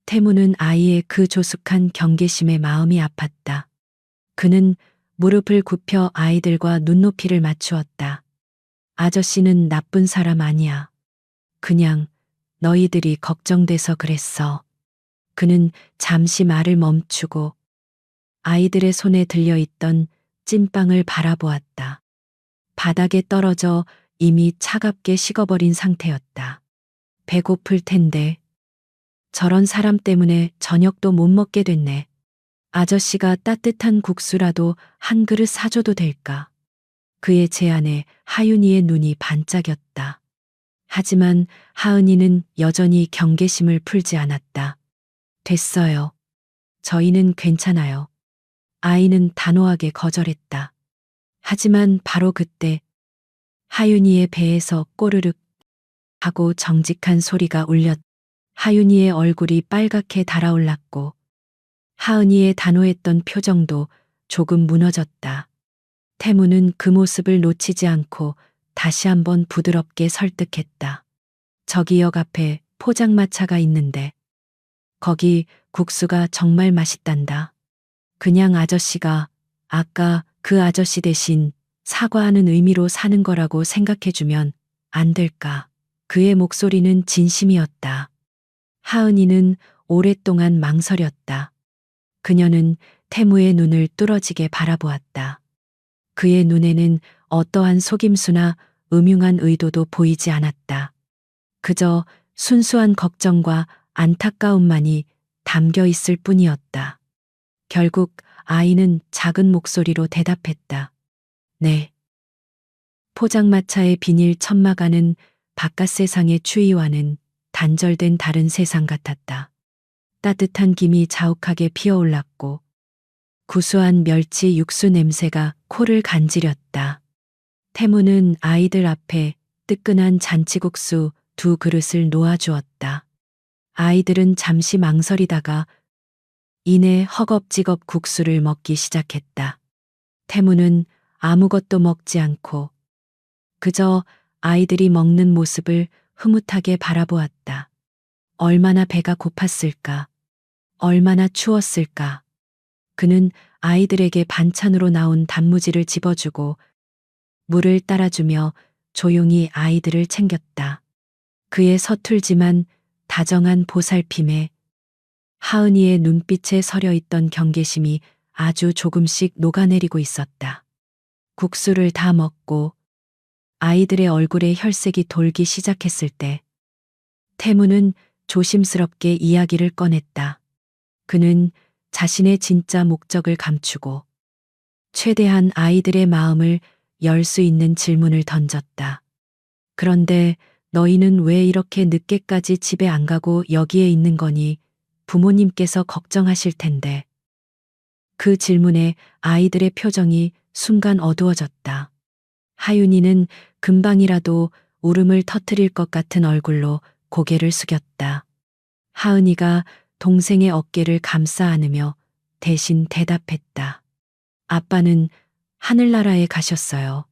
태무는 아이의 그 조숙한 경계심에 마음이 아팠다. 그는 무릎을 굽혀 아이들과 눈높이를 맞추었다. 아저씨는 나쁜 사람 아니야. 그냥 너희들이 걱정돼서 그랬어. 그는 잠시 말을 멈추고 아이들의 손에 들려있던 찐빵을 바라보았다. 바닥에 떨어져 이미 차갑게 식어버린 상태였다. 배고플 텐데. 저런 사람 때문에 저녁도 못 먹게 됐네. 아저씨가 따뜻한 국수라도 한 그릇 사줘도 될까? 그의 제안에 하윤이의 눈이 반짝였다. 하지만 하은이는 여전히 경계심을 풀지 않았다. 됐어요. 저희는 괜찮아요. 아이는 단호하게 거절했다. 하지만 바로 그때 하윤이의 배에서 꼬르륵 하고 정직한 소리가 울렸. 하윤이의 얼굴이 빨갛게 달아올랐고 하은이의 단호했던 표정도 조금 무너졌다. 태무는 그 모습을 놓치지 않고 다시 한번 부드럽게 설득했다. 저기 역 앞에 포장마차가 있는데 거기 국수가 정말 맛있단다. 그냥 아저씨가 아까 그 아저씨 대신 사과하는 의미로 사는 거라고 생각해주면 안 될까? 그의 목소리는 진심이었다. 하은이는 오랫동안 망설였다. 그녀는 태무의 눈을 뚫어지게 바라보았다. 그의 눈에는 어떠한 속임수나 음흉한 의도도 보이지 않았다. 그저 순수한 걱정과 안타까움만이 담겨 있을 뿐이었다. 결국 아이는 작은 목소리로 대답했다. 네. 포장마차의 비닐 천막안은 바깥 세상의 추위와는 단절된 다른 세상 같았다. 따뜻한 김이 자욱하게 피어올랐고 구수한 멸치 육수 냄새가 코를 간지렸다. 태무는 아이들 앞에 뜨끈한 잔치국수 2그릇을 놓아주었다. 아이들은 잠시 망설이다가 이내 허겁지겁 국수를 먹기 시작했다. 태무는 아무것도 먹지 않고 그저 아이들이 먹는 모습을 흐뭇하게 바라보았다. 얼마나 배가 고팠을까? 얼마나 추웠을까? 그는 아이들에게 반찬으로 나온 단무지를 집어주고 물을 따라주며 조용히 아이들을 챙겼다. 그의 서툴지만 다정한 보살핌에 하은이의 눈빛에 서려 있던 경계심이 아주 조금씩 녹아내리고 있었다. 국수를 다 먹고 아이들의 얼굴에 혈색이 돌기 시작했을 때 태무는 조심스럽게 이야기를 꺼냈다. 그는 자신의 진짜 목적을 감추고 최대한 아이들의 마음을 열 수 있는 질문을 던졌다. 그런데 너희는 왜 이렇게 늦게까지 집에 안 가고 여기에 있는 거니? 부모님께서 걱정하실 텐데. 그 질문에 아이들의 표정이 순간 어두워졌다. 하윤이는 금방이라도 울음을 터뜨릴 것 같은 얼굴로 고개를 숙였다. 하은이가 동생의 어깨를 감싸 안으며 대신 대답했다. 아빠는 하늘나라에 가셨어요.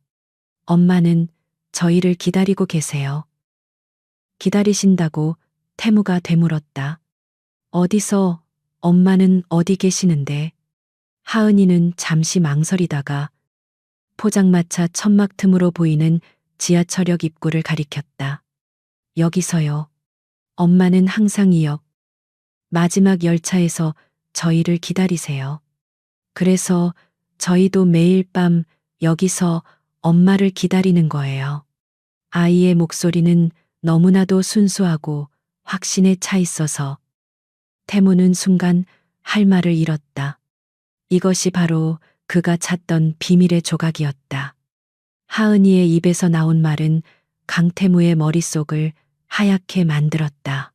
엄마는 저희를 기다리고 계세요. 기다리신다고 태무가 되물었다. 어디서, 엄마는 어디 계시는데? 하은이는 잠시 망설이다가 포장마차 천막 틈으로 보이는 지하철역 입구를 가리켰다. 여기서요. 엄마는 항상 이 역, 마지막 열차에서 저희를 기다리세요. 그래서 저희도 매일 밤 여기서 엄마를 기다리는 거예요. 아이의 목소리는 너무나도 순수하고 확신에 차 있어서 태무는 순간 할 말을 잃었다. 이것이 바로 그가 찾던 비밀의 조각이었다. 하은이의 입에서 나온 말은 강태무의 머릿속을 하얗게 만들었다.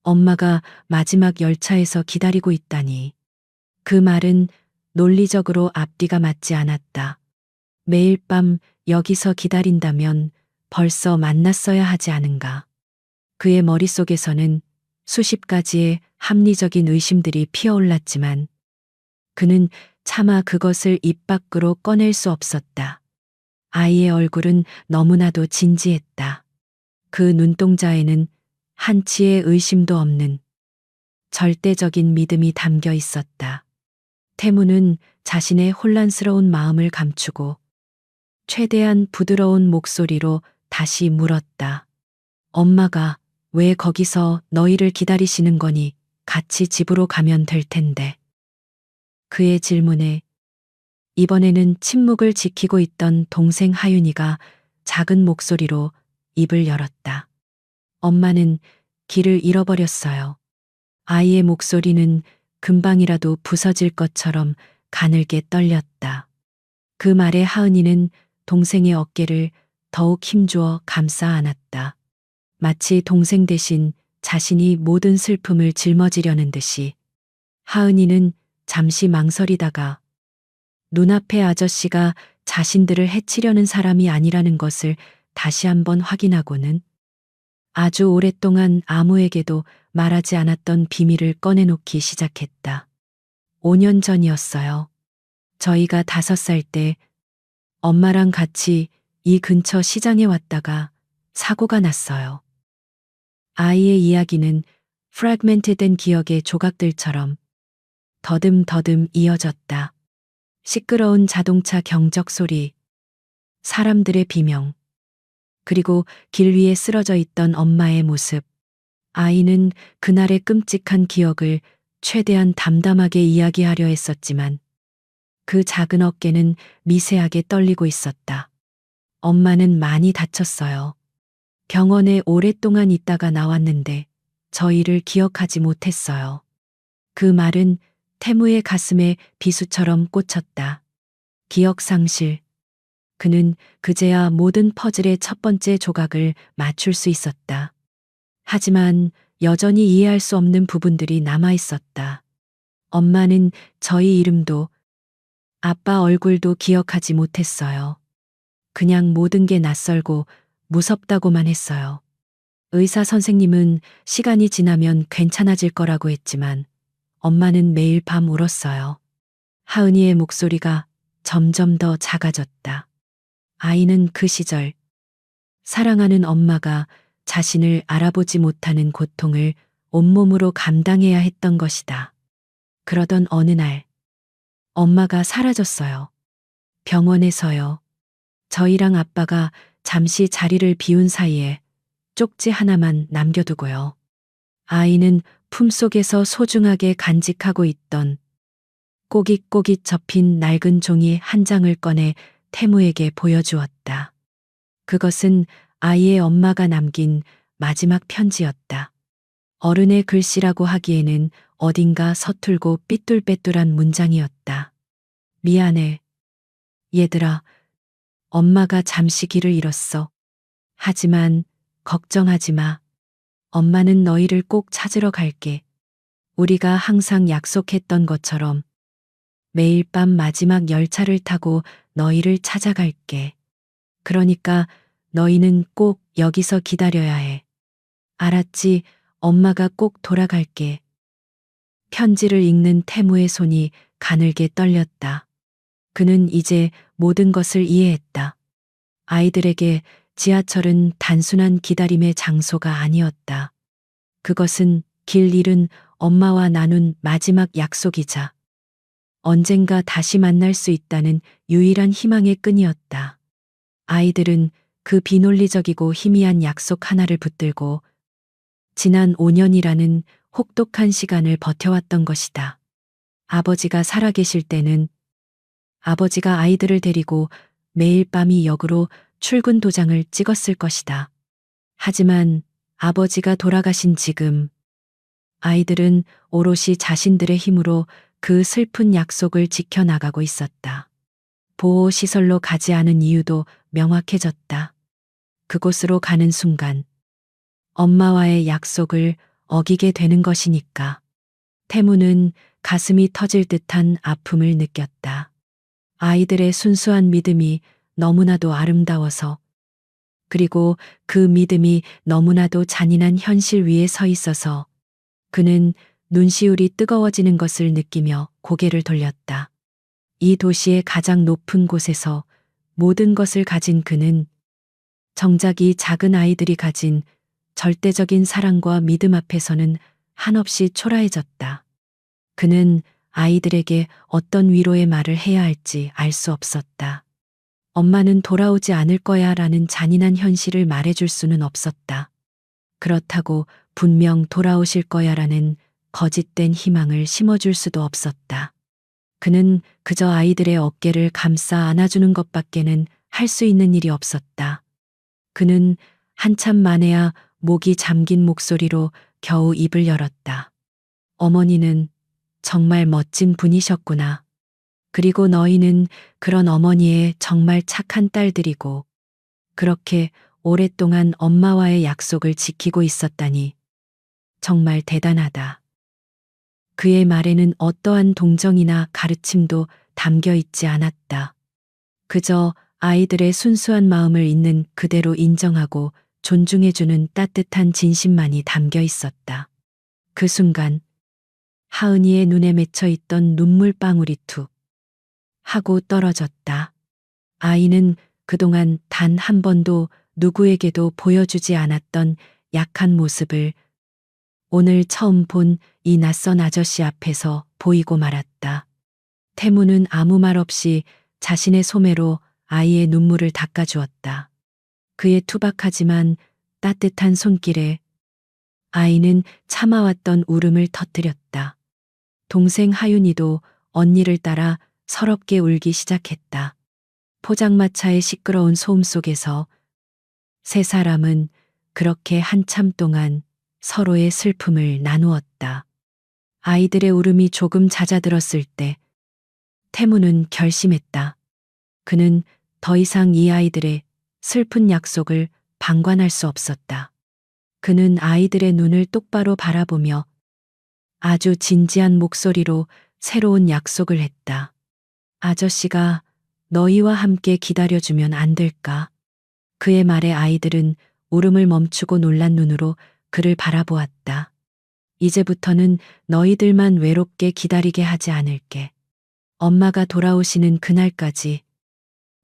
엄마가 마지막 열차에서 기다리고 있다니. 그 말은 논리적으로 앞뒤가 맞지 않았다. 매일 밤 여기서 기다린다면 벌써 만났어야 하지 않은가. 그의 머릿속에서는 수십 가지의 합리적인 의심들이 피어올랐지만 그는 차마 그것을 입 밖으로 꺼낼 수 없었다. 아이의 얼굴은 너무나도 진지했다. 그 눈동자에는 한치의 의심도 없는 절대적인 믿음이 담겨 있었다. 태무는 자신의 혼란스러운 마음을 감추고 최대한 부드러운 목소리로 다시 물었다. 엄마가 왜 거기서 너희를 기다리시는 거니? 같이 집으로 가면 될 텐데. 그의 질문에 이번에는 침묵을 지키고 있던 동생 하윤이가 작은 목소리로 입을 열었다. 엄마는 길을 잃어버렸어요. 아이의 목소리는 금방이라도 부서질 것처럼 가늘게 떨렸다. 그 말에 하은이는 동생의 어깨를 더욱 힘주어 감싸 안았다. 마치 동생 대신 자신이 모든 슬픔을 짊어지려는 듯이. 하은이는 잠시 망설이다가 눈앞의 아저씨가 자신들을 해치려는 사람이 아니라는 것을 다시 한번 확인하고는 아주 오랫동안 아무에게도 말하지 않았던 비밀을 꺼내놓기 시작했다. 5년 전이었어요. 저희가 5살 때 엄마랑 같이 이 근처 시장에 왔다가 사고가 났어요. 아이의 이야기는 프래그멘트된 기억의 조각들처럼 더듬더듬 이어졌다. 시끄러운 자동차 경적 소리, 사람들의 비명, 그리고 길 위에 쓰러져 있던 엄마의 모습. 아이는 그날의 끔찍한 기억을 최대한 담담하게 이야기하려 했었지만 그 작은 어깨는 미세하게 떨리고 있었다. 엄마는 많이 다쳤어요. 병원에 오랫동안 있다가 나왔는데 저희를 기억하지 못했어요. 그 말은 태무의 가슴에 비수처럼 꽂혔다. 기억 상실. 그는 그제야 모든 퍼즐의 첫 번째 조각을 맞출 수 있었다. 하지만 여전히 이해할 수 없는 부분들이 남아 있었다. 엄마는 저희 이름도 아빠 얼굴도 기억하지 못했어요. 그냥 모든 게 낯설고 무섭다고만 했어요. 의사 선생님은 시간이 지나면 괜찮아질 거라고 했지만 엄마는 매일 밤 울었어요. 하은이의 목소리가 점점 더 작아졌다. 아이는 그 시절 사랑하는 엄마가 자신을 알아보지 못하는 고통을 온몸으로 감당해야 했던 것이다. 그러던 어느 날 엄마가 사라졌어요. 병원에서요. 저희랑 아빠가 잠시 자리를 비운 사이에 쪽지 하나만 남겨두고요. 아이는 품속에서 소중하게 간직하고 있던 꼬깃꼬깃 접힌 낡은 종이 한 장을 꺼내 태무에게 보여주었다. 그것은 아이의 엄마가 남긴 마지막 편지였다. 어른의 글씨라고 하기에는 어딘가 서툴고 삐뚤빼뚤한 문장이었다. 미안해. 얘들아, 엄마가 잠시 길을 잃었어. 하지만 걱정하지 마. 엄마는 너희를 꼭 찾으러 갈게. 우리가 항상 약속했던 것처럼 매일 밤 마지막 열차를 타고 너희를 찾아갈게. 그러니까 너희는 꼭 여기서 기다려야 해. 알았지? 엄마가 꼭 돌아갈게. 편지를 읽는 태무의 손이 가늘게 떨렸다. 그는 이제 모든 것을 이해했다. 아이들에게 지하철은 단순한 기다림의 장소가 아니었다. 그것은 길 잃은 엄마와 나눈 마지막 약속이자 언젠가 다시 만날 수 있다는 유일한 희망의 끈이었다. 아이들은 그 비논리적이고 희미한 약속 하나를 붙들고 지난 5년이라는 혹독한 시간을 버텨왔던 것이다. 아버지가 살아계실 때는 아버지가 아이들을 데리고 매일 밤이 역으로 출근 도장을 찍었을 것이다. 하지만 아버지가 돌아가신 지금 아이들은 오롯이 자신들의 힘으로 그 슬픈 약속을 지켜나가고 있었다. 보호시설로 가지 않은 이유도 명확해졌다. 그곳으로 가는 순간 엄마와의 약속을 어기게 되는 것이니까. 태무는 가슴이 터질 듯한 아픔을 느꼈다. 아이들의 순수한 믿음이 너무나도 아름다워서 그리고 그 믿음이 너무나도 잔인한 현실 위에 서 있어서 그는 눈시울이 뜨거워지는 것을 느끼며 고개를 돌렸다. 이 도시의 가장 높은 곳에서 모든 것을 가진 그는 정작 이 작은 아이들이 가진 절대적인 사랑과 믿음 앞에서는 한없이 초라해졌다. 그는 아이들에게 어떤 위로의 말을 해야 할지 알 수 없었다. 엄마는 돌아오지 않을 거야 라는 잔인한 현실을 말해줄 수는 없었다. 그렇다고 분명 돌아오실 거야 라는 거짓된 희망을 심어줄 수도 없었다. 그는 그저 아이들의 어깨를 감싸 안아주는 것밖에는 할 수 있는 일이 없었다. 그는 한참 만에야 목이 잠긴 목소리로 겨우 입을 열었다. 어머니는 정말 멋진 분이셨구나. 그리고 너희는 그런 어머니의 정말 착한 딸들이고 그렇게 오랫동안 엄마와의 약속을 지키고 있었다니 정말 대단하다. 그의 말에는 어떠한 동정이나 가르침도 담겨 있지 않았다. 그저 아이들의 순수한 마음을 있는 그대로 인정하고 존중해주는 따뜻한 진심만이 담겨 있었다. 그 순간 하은이의 눈에 맺혀 있던 눈물방울이 툭 하고 떨어졌다. 아이는 그동안 단 한 번도 누구에게도 보여주지 않았던 약한 모습을 오늘 처음 본 이 낯선 아저씨 앞에서 보이고 말았다. 태무는 아무 말 없이 자신의 소매로 아이의 눈물을 닦아주었다. 그의 투박하지만 따뜻한 손길에 아이는 참아왔던 울음을 터뜨렸다. 동생 하윤이도 언니를 따라 서럽게 울기 시작했다. 포장마차의 시끄러운 소음 속에서 세 사람은 그렇게 한참 동안 서로의 슬픔을 나누었다. 아이들의 울음이 조금 잦아들었을 때 태무는 결심했다. 그는 더 이상 이 아이들의 슬픈 약속을 방관할 수 없었다. 그는 아이들의 눈을 똑바로 바라보며 아주 진지한 목소리로 새로운 약속을 했다. 아저씨가 너희와 함께 기다려주면 안 될까? 그의 말에 아이들은 울음을 멈추고 놀란 눈으로 그를 바라보았다. 이제부터는 너희들만 외롭게 기다리게 하지 않을게. 엄마가 돌아오시는 그날까지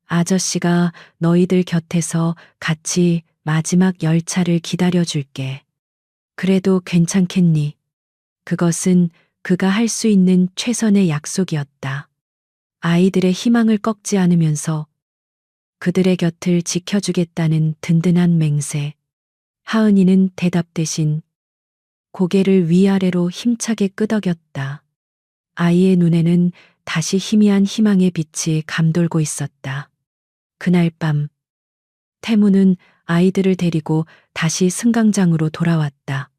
아저씨가 너희들 곁에서 같이 마지막 열차를 기다려줄게. 그래도 괜찮겠니? 그것은 그가 할 수 있는 최선의 약속이었다. 아이들의 희망을 꺾지 않으면서 그들의 곁을 지켜주겠다는 든든한 맹세. 하은이는 대답 대신 고개를 위아래로 힘차게 끄덕였다. 아이의 눈에는 다시 희미한 희망의 빛이 감돌고 있었다. 그날 밤, 태무는 아이들을 데리고 다시 승강장으로 돌아왔다.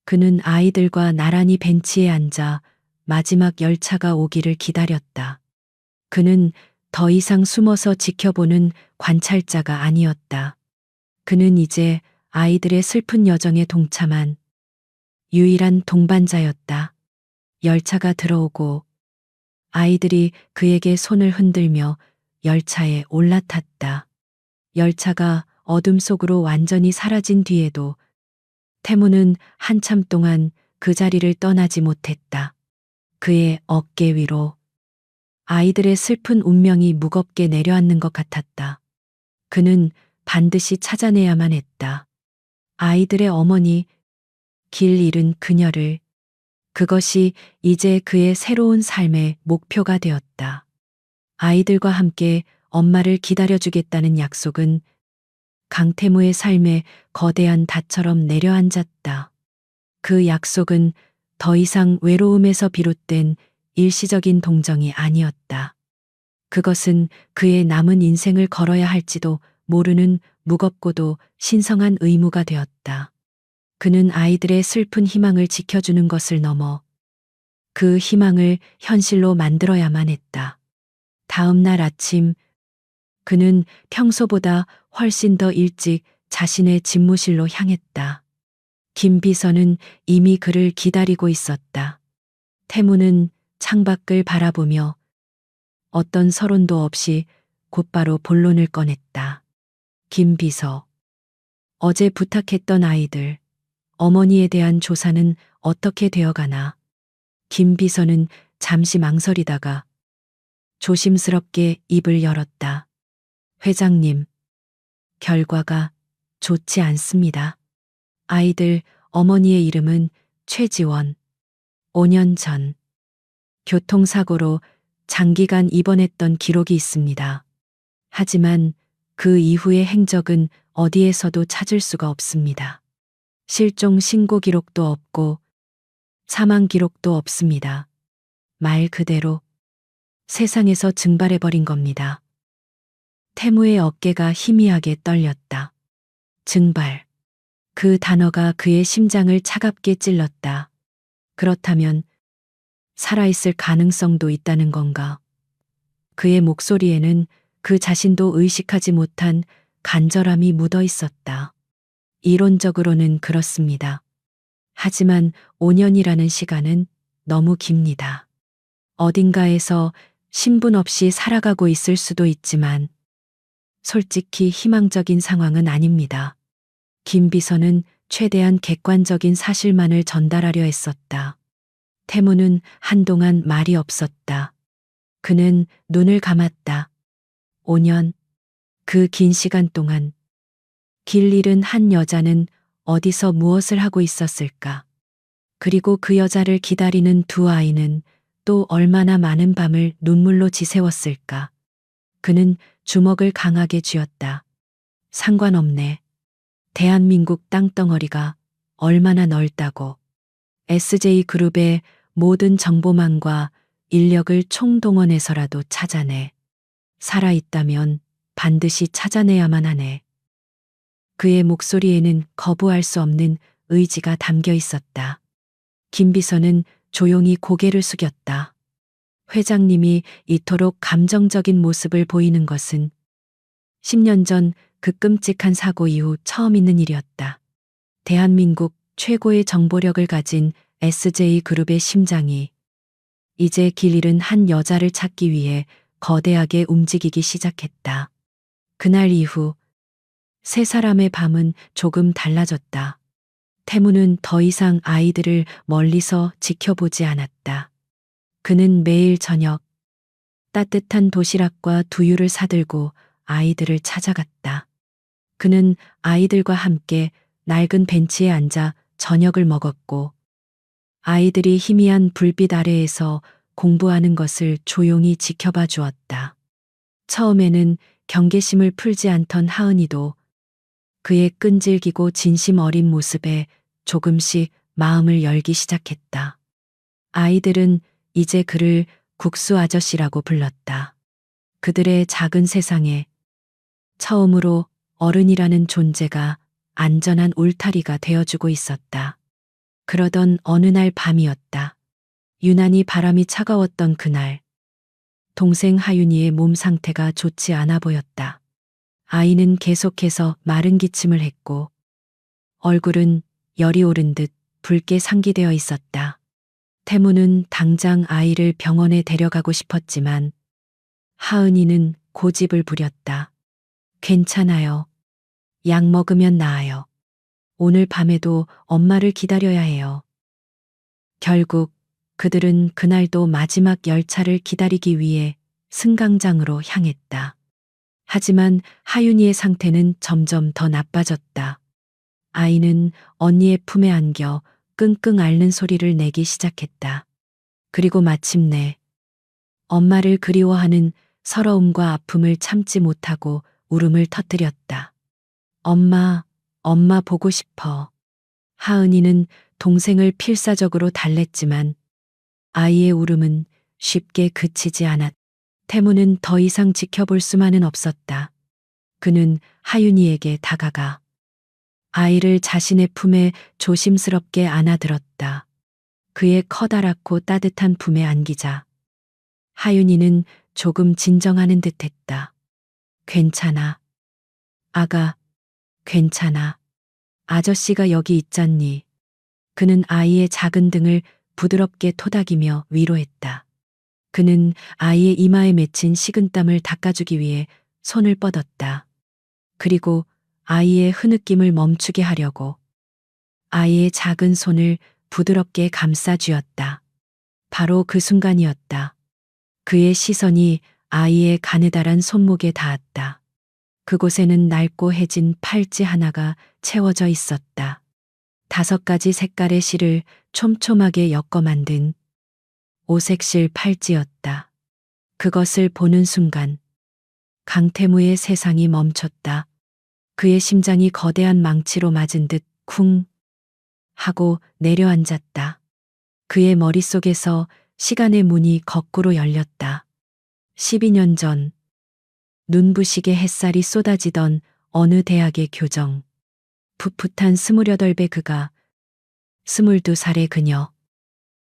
그는 아이들과 나란히 벤치에 앉아 마지막 열차가 오기를 기다렸다. 그는 더 이상 숨어서 지켜보는 관찰자가 아니었다. 그는 이제 아이들의 슬픈 여정에 동참한 유일한 동반자였다. 열차가 들어오고 아이들이 그에게 손을 흔들며 열차에 올라탔다. 열차가 어둠 속으로 완전히 사라진 뒤에도 태무는 한참 동안 그 자리를 떠나지 못했다. 그의 어깨 위로 아이들의 슬픈 운명이 무겁게 내려앉는 것 같았다. 그는 반드시 찾아내야만 했다. 아이들의 어머니, 길 잃은 그녀를. 그것이 이제 그의 새로운 삶의 목표가 되었다. 아이들과 함께 엄마를 기다려주겠다는 약속은 강태무의 삶에 거대한 닷처럼 내려앉았다. 그 약속은 더 이상 외로움에서 비롯된 일시적인 동정이 아니었다. 그것은 그의 남은 인생을 걸어야 할지도 모르는 무겁고도 신성한 의무가 되었다. 그는 아이들의 슬픈 희망을 지켜주는 것을 넘어 그 희망을 현실로 만들어야만 했다. 다음 날 아침, 그는 평소보다 훨씬 더 일찍 자신의 집무실로 향했다. 김 비서는 이미 그를 기다리고 있었다. 태무는 창밖을 바라보며 어떤 서론도 없이 곧바로 본론을 꺼냈다. 김 비서, 어제 부탁했던 아이들, 어머니에 대한 조사는 어떻게 되어가나? 김 비서는 잠시 망설이다가 조심스럽게 입을 열었다. 회장님, 결과가 좋지 않습니다. 아이들 어머니의 이름은 최지원. 5년 전 교통사고로 장기간 입원했던 기록이 있습니다. 하지만 그 이후의 행적은 어디에서도 찾을 수가 없습니다. 실종 신고 기록도 없고 사망 기록도 없습니다. 말 그대로 세상에서 증발해버린 겁니다. 태무의 어깨가 희미하게 떨렸다. 증발. 그 단어가 그의 심장을 차갑게 찔렀다. 그렇다면 살아있을 가능성도 있다는 건가? 그의 목소리에는 그 자신도 의식하지 못한 간절함이 묻어 있었다. 이론적으로는 그렇습니다. 하지만 5년이라는 시간은 너무 깁니다. 어딘가에서 신분 없이 살아가고 있을 수도 있지만 솔직히 희망적인 상황은 아닙니다. 김 비서는 최대한 객관적인 사실만을 전달하려 했었다. 태무는 한동안 말이 없었다. 그는 눈을 감았다. 5년, 그 긴 시간 동안 길 잃은 한 여자는 어디서 무엇을 하고 있었을까? 그리고 그 여자를 기다리는 두 아이는 또 얼마나 많은 밤을 눈물로 지새웠을까? 그는 주먹을 강하게 쥐었다. 상관없네. 대한민국 땅덩어리가 얼마나 넓다고. SJ그룹의 모든 정보망과 인력을 총동원해서라도 찾아내. 살아있다면 반드시 찾아내야만 하네. 그의 목소리에는 거부할 수 없는 의지가 담겨 있었다. 김 비서는 조용히 고개를 숙였다. 회장님이 이토록 감정적인 모습을 보이는 것은 10년 전 그 끔찍한 사고 이후 처음 있는 일이었다. 대한민국 최고의 정보력을 가진 SJ그룹의 심장이 이제 길 잃은 한 여자를 찾기 위해 거대하게 움직이기 시작했다. 그날 이후 세 사람의 밤은 조금 달라졌다. 태무는 더 이상 아이들을 멀리서 지켜보지 않았다. 그는 매일 저녁 따뜻한 도시락과 두유를 사들고 아이들을 찾아갔다. 그는 아이들과 함께 낡은 벤치에 앉아 저녁을 먹었고 아이들이 희미한 불빛 아래에서 공부하는 것을 조용히 지켜봐 주었다. 처음에는 경계심을 풀지 않던 하은이도 그의 끈질기고 진심 어린 모습에 조금씩 마음을 열기 시작했다. 아이들은 이제 그를 국수 아저씨라고 불렀다. 그들의 작은 세상에 처음으로 어른이라는 존재가 안전한 울타리가 되어주고 있었다. 그러던 어느 날 밤이었다. 유난히 바람이 차가웠던 그날, 동생 하윤이의 몸 상태가 좋지 않아 보였다. 아이는 계속해서 마른 기침을 했고, 얼굴은 열이 오른 듯 붉게 상기되어 있었다. 태무는 당장 아이를 병원에 데려가고 싶었지만, 하은이는 고집을 부렸다. 괜찮아요. 약 먹으면 나아요. 오늘 밤에도 엄마를 기다려야 해요. 결국 그들은 그날도 마지막 열차를 기다리기 위해 승강장으로 향했다. 하지만 하윤이의 상태는 점점 더 나빠졌다. 아이는 언니의 품에 안겨 끙끙 앓는 소리를 내기 시작했다. 그리고 마침내 엄마를 그리워하는 서러움과 아픔을 참지 못하고 울음을 터뜨렸다. 엄마, 엄마 보고 싶어. 하은이는 동생을 필사적으로 달랬지만 아이의 울음은 쉽게 그치지 않았다. 태무는 더 이상 지켜볼 수만은 없었다. 그는 하윤이에게 다가가 아이를 자신의 품에 조심스럽게 안아들었다. 그의 커다랗고 따뜻한 품에 안기자 하윤이는 조금 진정하는 듯했다. 괜찮아. 아가, 괜찮아. 아저씨가 여기 있잖니. 그는 아이의 작은 등을 부드럽게 토닥이며 위로했다. 그는 아이의 이마에 맺힌 식은땀을 닦아주기 위해 손을 뻗었다. 그리고 아이의 흐느낌을 멈추게 하려고 아이의 작은 손을 부드럽게 감싸 쥐었다. 바로 그 순간이었다. 그의 시선이 아이의 가느다란 손목에 닿았다. 그곳에는 낡고 해진 팔찌 하나가 채워져 있었다. 5가지 색깔의 실을 촘촘하게 엮어 만든 오색실 팔찌였다. 그것을 보는 순간 강태무의 세상이 멈췄다. 그의 심장이 거대한 망치로 맞은 듯 쿵 하고 내려앉았다. 그의 머릿속에서 시간의 문이 거꾸로 열렸다. 12년 전 눈부시게 햇살이 쏟아지던 어느 대학의 교정. 풋풋한 28배 그가 22살의 그녀.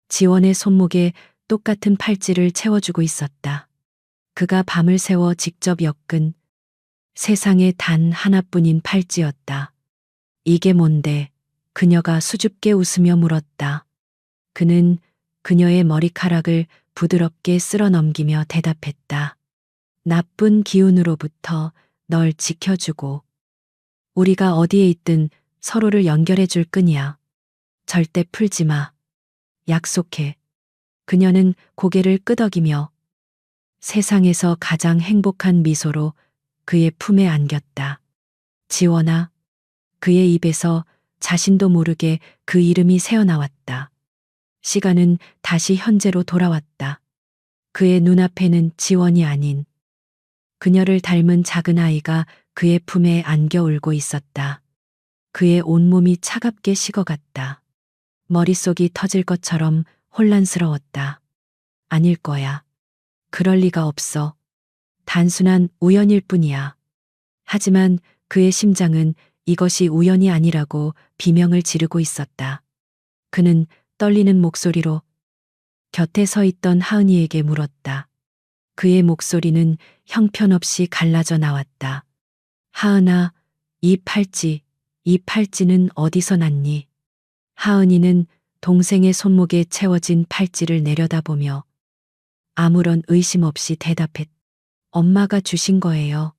지원의 손목에 똑같은 팔찌를 채워주고 있었다. 그가 밤을 새워 직접 엮은 세상에 단 하나뿐인 팔찌였다. 이게 뭔데? 그녀가 수줍게 웃으며 물었다. 그는 그녀의 머리카락을 부드럽게 쓸어 넘기며 대답했다. 나쁜 기운으로부터 널 지켜주고 우리가 어디에 있든 서로를 연결해 줄 끈이야. 절대 풀지 마. 약속해. 그녀는 고개를 끄덕이며 세상에서 가장 행복한 미소로 그의 품에 안겼다. 지원아. 그의 입에서 자신도 모르게 그 이름이 새어나왔다. 시간은 다시 현재로 돌아왔다. 그의 눈앞에는 지원이 아닌 그녀를 닮은 작은 아이가 그의 품에 안겨 울고 있었다. 그의 온몸이 차갑게 식어갔다. 머릿속이 터질 것처럼 혼란스러웠다. 아닐 거야. 그럴 리가 없어. 단순한 우연일 뿐이야. 하지만 그의 심장은 이것이 우연이 아니라고 비명을 지르고 있었다. 그는 떨리는 목소리로 곁에 서 있던 하은이에게 물었다. 그의 목소리는 형편없이 갈라져 나왔다. 하은아, 이 팔찌는 어디서 났니? 하은이는 동생의 손목에 채워진 팔찌를 내려다보며 아무런 의심 없이 대답했다. 엄마가 주신 거예요.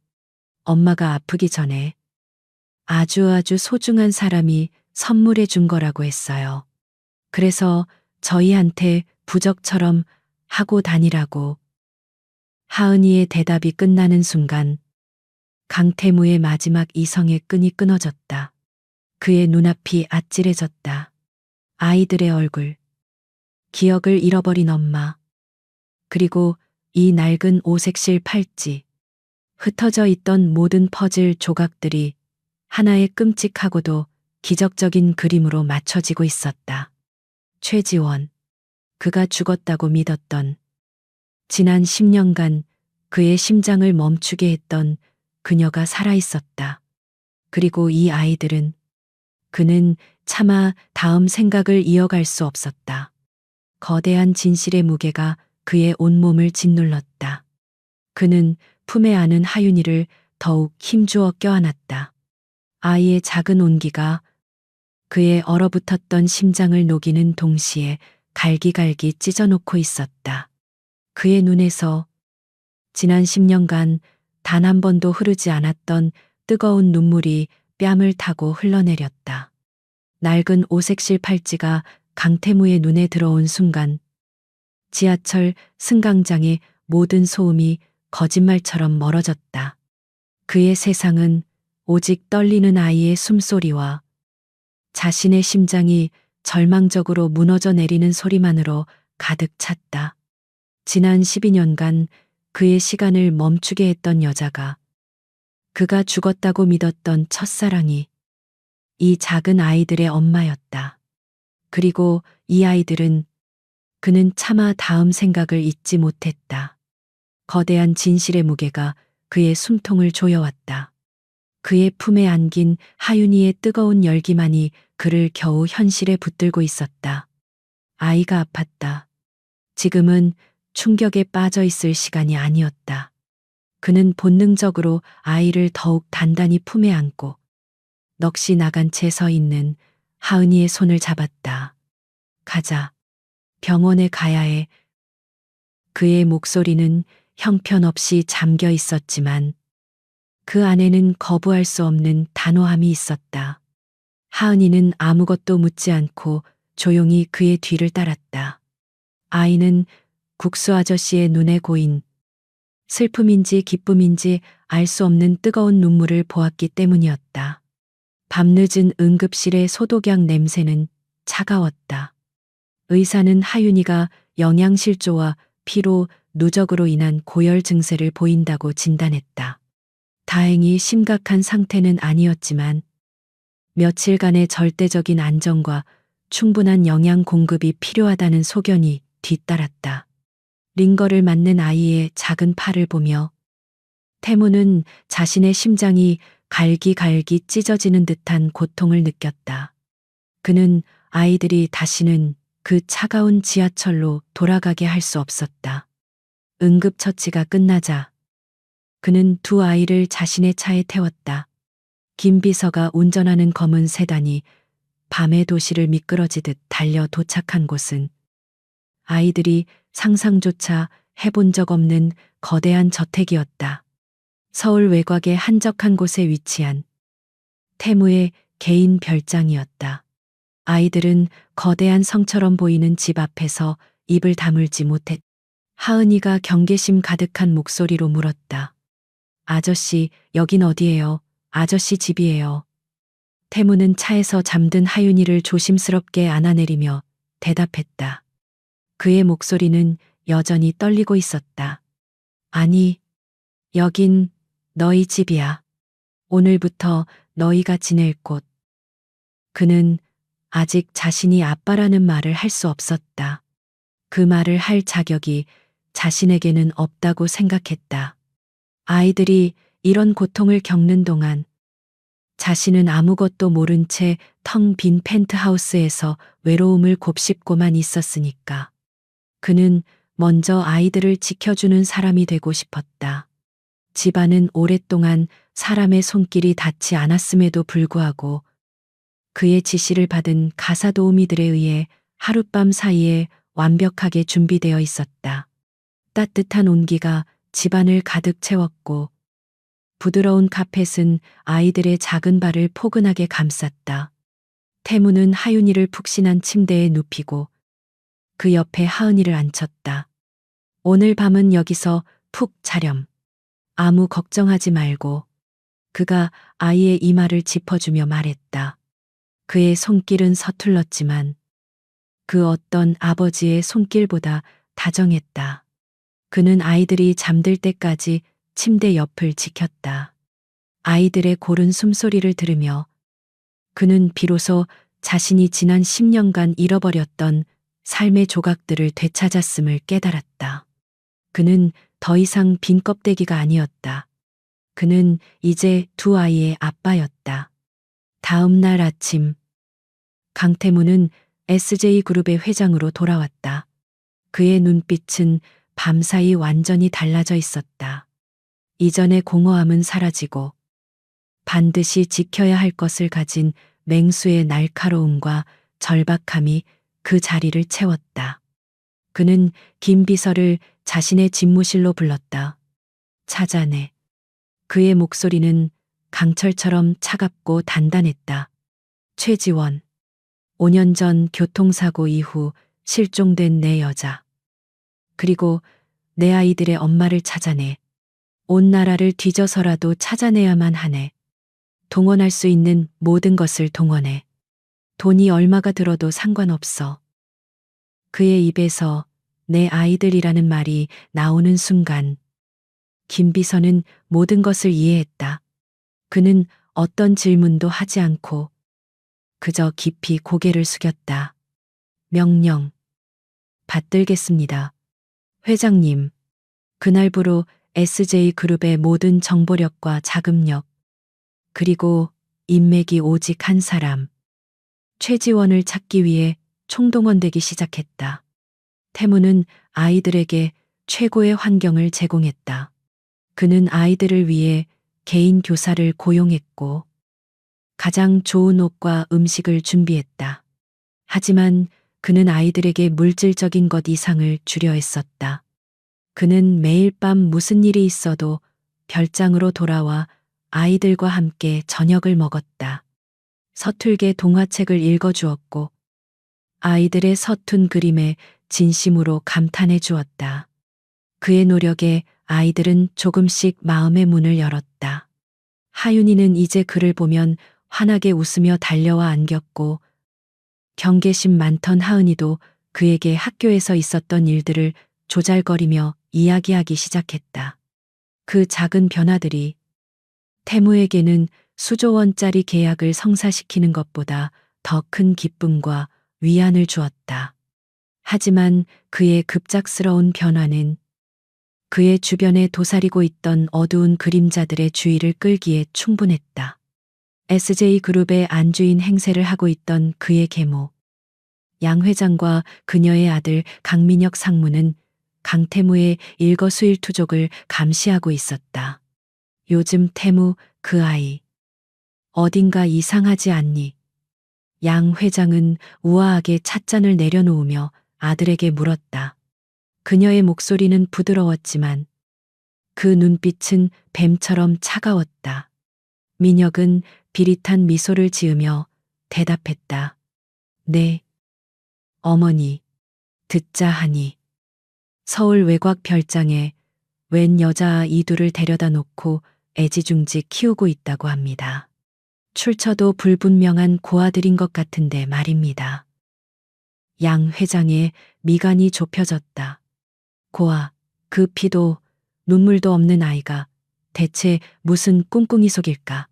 엄마가 아프기 전에. 아주 소중한 사람이 선물해 준 거라고 했어요. 그래서 저희한테 부적처럼 하고 다니라고. 하은이의 대답이 끝나는 순간 강태무의 마지막 이성의 끈이 끊어졌다. 그의 눈앞이 아찔해졌다. 아이들의 얼굴, 기억을 잃어버린 엄마, 그리고 이 낡은 오색실 팔찌, 흩어져 있던 모든 퍼즐 조각들이 하나의 끔찍하고도 기적적인 그림으로 맞춰지고 있었다. 최지원, 그가 죽었다고 믿었던, 지난 10년간 그의 심장을 멈추게 했던 그녀가 살아 있었다. 그리고 이 아이들은, 그는 차마 다음 생각을 이어갈 수 없었다. 거대한 진실의 무게가 그의 온몸을 짓눌렀다. 그는 품에 안은 하윤이를 더욱 힘주어 껴안았다. 아이의 작은 온기가 그의 얼어붙었던 심장을 녹이는 동시에 갈기갈기 찢어놓고 있었다. 그의 눈에서 지난 10년간 단 한 번도 흐르지 않았던 뜨거운 눈물이 뺨을 타고 흘러내렸다. 낡은 오색실 팔찌가 강태무의 눈에 들어온 순간 지하철 승강장의 모든 소음이 거짓말처럼 멀어졌다. 그의 세상은 오직 떨리는 아이의 숨소리와 자신의 심장이 절망적으로 무너져 내리는 소리만으로 가득 찼다. 지난 12년간 그의 시간을 멈추게 했던 여자가, 그가 죽었다고 믿었던 첫사랑이 이 작은 아이들의 엄마였다. 그리고 이 아이들은, 그는 차마 다음 생각을 잊지 못했다. 거대한 진실의 무게가 그의 숨통을 조여왔다. 그의 품에 안긴 하윤이의 뜨거운 열기만이 그를 겨우 현실에 붙들고 있었다. 아이가 아팠다. 지금은 충격에 빠져 있을 시간이 아니었다. 그는 본능적으로 아이를 더욱 단단히 품에 안고 넋이 나간 채 서 있는 하은이의 손을 잡았다. 가자. 병원에 가야 해. 그의 목소리는 형편없이 잠겨 있었지만 그 안에는 거부할 수 없는 단호함이 있었다. 하은이는 아무것도 묻지 않고 조용히 그의 뒤를 따랐다. 아이는 국수 아저씨의 눈에 고인 슬픔인지 기쁨인지 알 수 없는 뜨거운 눈물을 보았기 때문이었다. 밤늦은 응급실의 소독약 냄새는 차가웠다. 의사는 하윤이가 영양실조와 피로 누적으로 인한 고열 증세를 보인다고 진단했다. 다행히 심각한 상태는 아니었지만 며칠간의 절대적인 안정과 충분한 영양 공급이 필요하다는 소견이 뒤따랐다. 링거를 맞는 아이의 작은 팔을 보며 태무는 자신의 심장이 갈기갈기 찢어지는 듯한 고통을 느꼈다. 그는 아이들이 다시는 그 차가운 지하철로 돌아가게 할 수 없었다. 응급처치가 끝나자 그는 두 아이를 자신의 차에 태웠다. 김 비서가 운전하는 검은 세단이 밤의 도시를 미끄러지듯 달려 도착한 곳은 아이들이 상상조차 해본 적 없는 거대한 저택이었다. 서울 외곽의 한적한 곳에 위치한 태무의 개인 별장이었다. 아이들은 거대한 성처럼 보이는 집 앞에서 입을 다물지 못했다. 하은이가 경계심 가득한 목소리로 물었다. 아저씨, 여긴 어디예요? 아저씨 집이에요. 태무는 차에서 잠든 하윤이를 조심스럽게 안아내리며 대답했다. 그의 목소리는 여전히 떨리고 있었다. 아니, 여긴 너희 집이야. 오늘부터 너희가 지낼 곳. 그는 아직 자신이 아빠라는 말을 할 수 없었다. 그 말을 할 자격이 자신에게는 없다고 생각했다. 아이들이 이런 고통을 겪는 동안 자신은 아무것도 모른 채 텅 빈 펜트하우스에서 외로움을 곱씹고만 있었으니까. 그는 먼저 아이들을 지켜주는 사람이 되고 싶었다. 집안은 오랫동안 사람의 손길이 닿지 않았음에도 불구하고 그의 지시를 받은 가사도우미들에 의해 하룻밤 사이에 완벽하게 준비되어 있었다. 따뜻한 온기가 집안을 가득 채웠고 부드러운 카펫은 아이들의 작은 발을 포근하게 감쌌다. 태무는 하윤이를 푹신한 침대에 눕히고 그 옆에 하은이를 앉혔다. 오늘 밤은 여기서 푹 자렴. 아무 걱정하지 말고. 그가 아이의 이마를 짚어주며 말했다. 그의 손길은 서툴렀지만 그 어떤 아버지의 손길보다 다정했다. 그는 아이들이 잠들 때까지 침대 옆을 지켰다. 아이들의 고른 숨소리를 들으며 그는 비로소 자신이 지난 10년간 잃어버렸던 삶의 조각들을 되찾았음을 깨달았다. 그는 더 이상 빈 껍데기가 아니었다. 그는 이제 두 아이의 아빠였다. 다음 날 아침, 강태무는 SJ그룹의 회장으로 돌아왔다. 그의 눈빛은 밤사이 완전히 달라져 있었다. 이전의 공허함은 사라지고 반드시 지켜야 할 것을 가진 맹수의 날카로움과 절박함이 그 자리를 채웠다. 그는 김 비서를 자신의 집무실로 불렀다. 찾아내. 그의 목소리는 강철처럼 차갑고 단단했다. 최지원. 5년 전 교통사고 이후 실종된 내 여자. 그리고 내 아이들의 엄마를 찾아내. 온 나라를 뒤져서라도 찾아내야만 하네. 동원할 수 있는 모든 것을 동원해. 돈이 얼마가 들어도 상관없어. 그의 입에서 내 아이들이라는 말이 나오는 순간 김 비서는 모든 것을 이해했다. 그는 어떤 질문도 하지 않고 그저 깊이 고개를 숙였다. 명령. 받들겠습니다. 회장님. 그날부로 SJ그룹의 모든 정보력과 자금력, 그리고 인맥이 오직 한 사람. 최지원을 찾기 위해 총동원되기 시작했다. 태무는 아이들에게 최고의 환경을 제공했다. 그는 아이들을 위해 개인 교사를 고용했고 가장 좋은 옷과 음식을 준비했다. 하지만 그는 아이들에게 물질적인 것 이상을 주려 했었다. 그는 매일 밤 무슨 일이 있어도 별장으로 돌아와 아이들과 함께 저녁을 먹었다. 서툴게 동화책을 읽어주었고 아이들의 서툰 그림에 진심으로 감탄해 주었다. 그의 노력에 아이들은 조금씩 마음의 문을 열었다. 하윤이는 이제 그를 보면 환하게 웃으며 달려와 안겼고 경계심 많던 하은이도 그에게 학교에서 있었던 일들을 조잘거리며 이야기하기 시작했다. 그 작은 변화들이 태무에게는 수조 원짜리 계약을 성사시키는 것보다 더 큰 기쁨과 위안을 주었다. 하지만 그의 급작스러운 변화는 그의 주변에 도사리고 있던 어두운 그림자들의 주의를 끌기에 충분했다. SJ그룹의 안주인 행세를 하고 있던 그의 계모, 양 회장과 그녀의 아들 강민혁 상무는 강태무의 일거수일투족을 감시하고 있었다. 요즘 태무, 그 아이. 어딘가 이상하지 않니? 양 회장은 우아하게 찻잔을 내려놓으며 아들에게 물었다. 그녀의 목소리는 부드러웠지만 그 눈빛은 뱀처럼 차가웠다. 민혁은 비릿한 미소를 지으며 대답했다. 네. 어머니. 듣자 하니. 서울 외곽 별장에 웬 여자 이둘을 데려다 놓고 애지중지 키우고 있다고 합니다. 출처도 불분명한 고아들인 것 같은데 말입니다. 양 회장의 미간이 좁혀졌다. 고아, 그 피도 눈물도 없는 아이가 대체 무슨 꿍꿍이 속일까?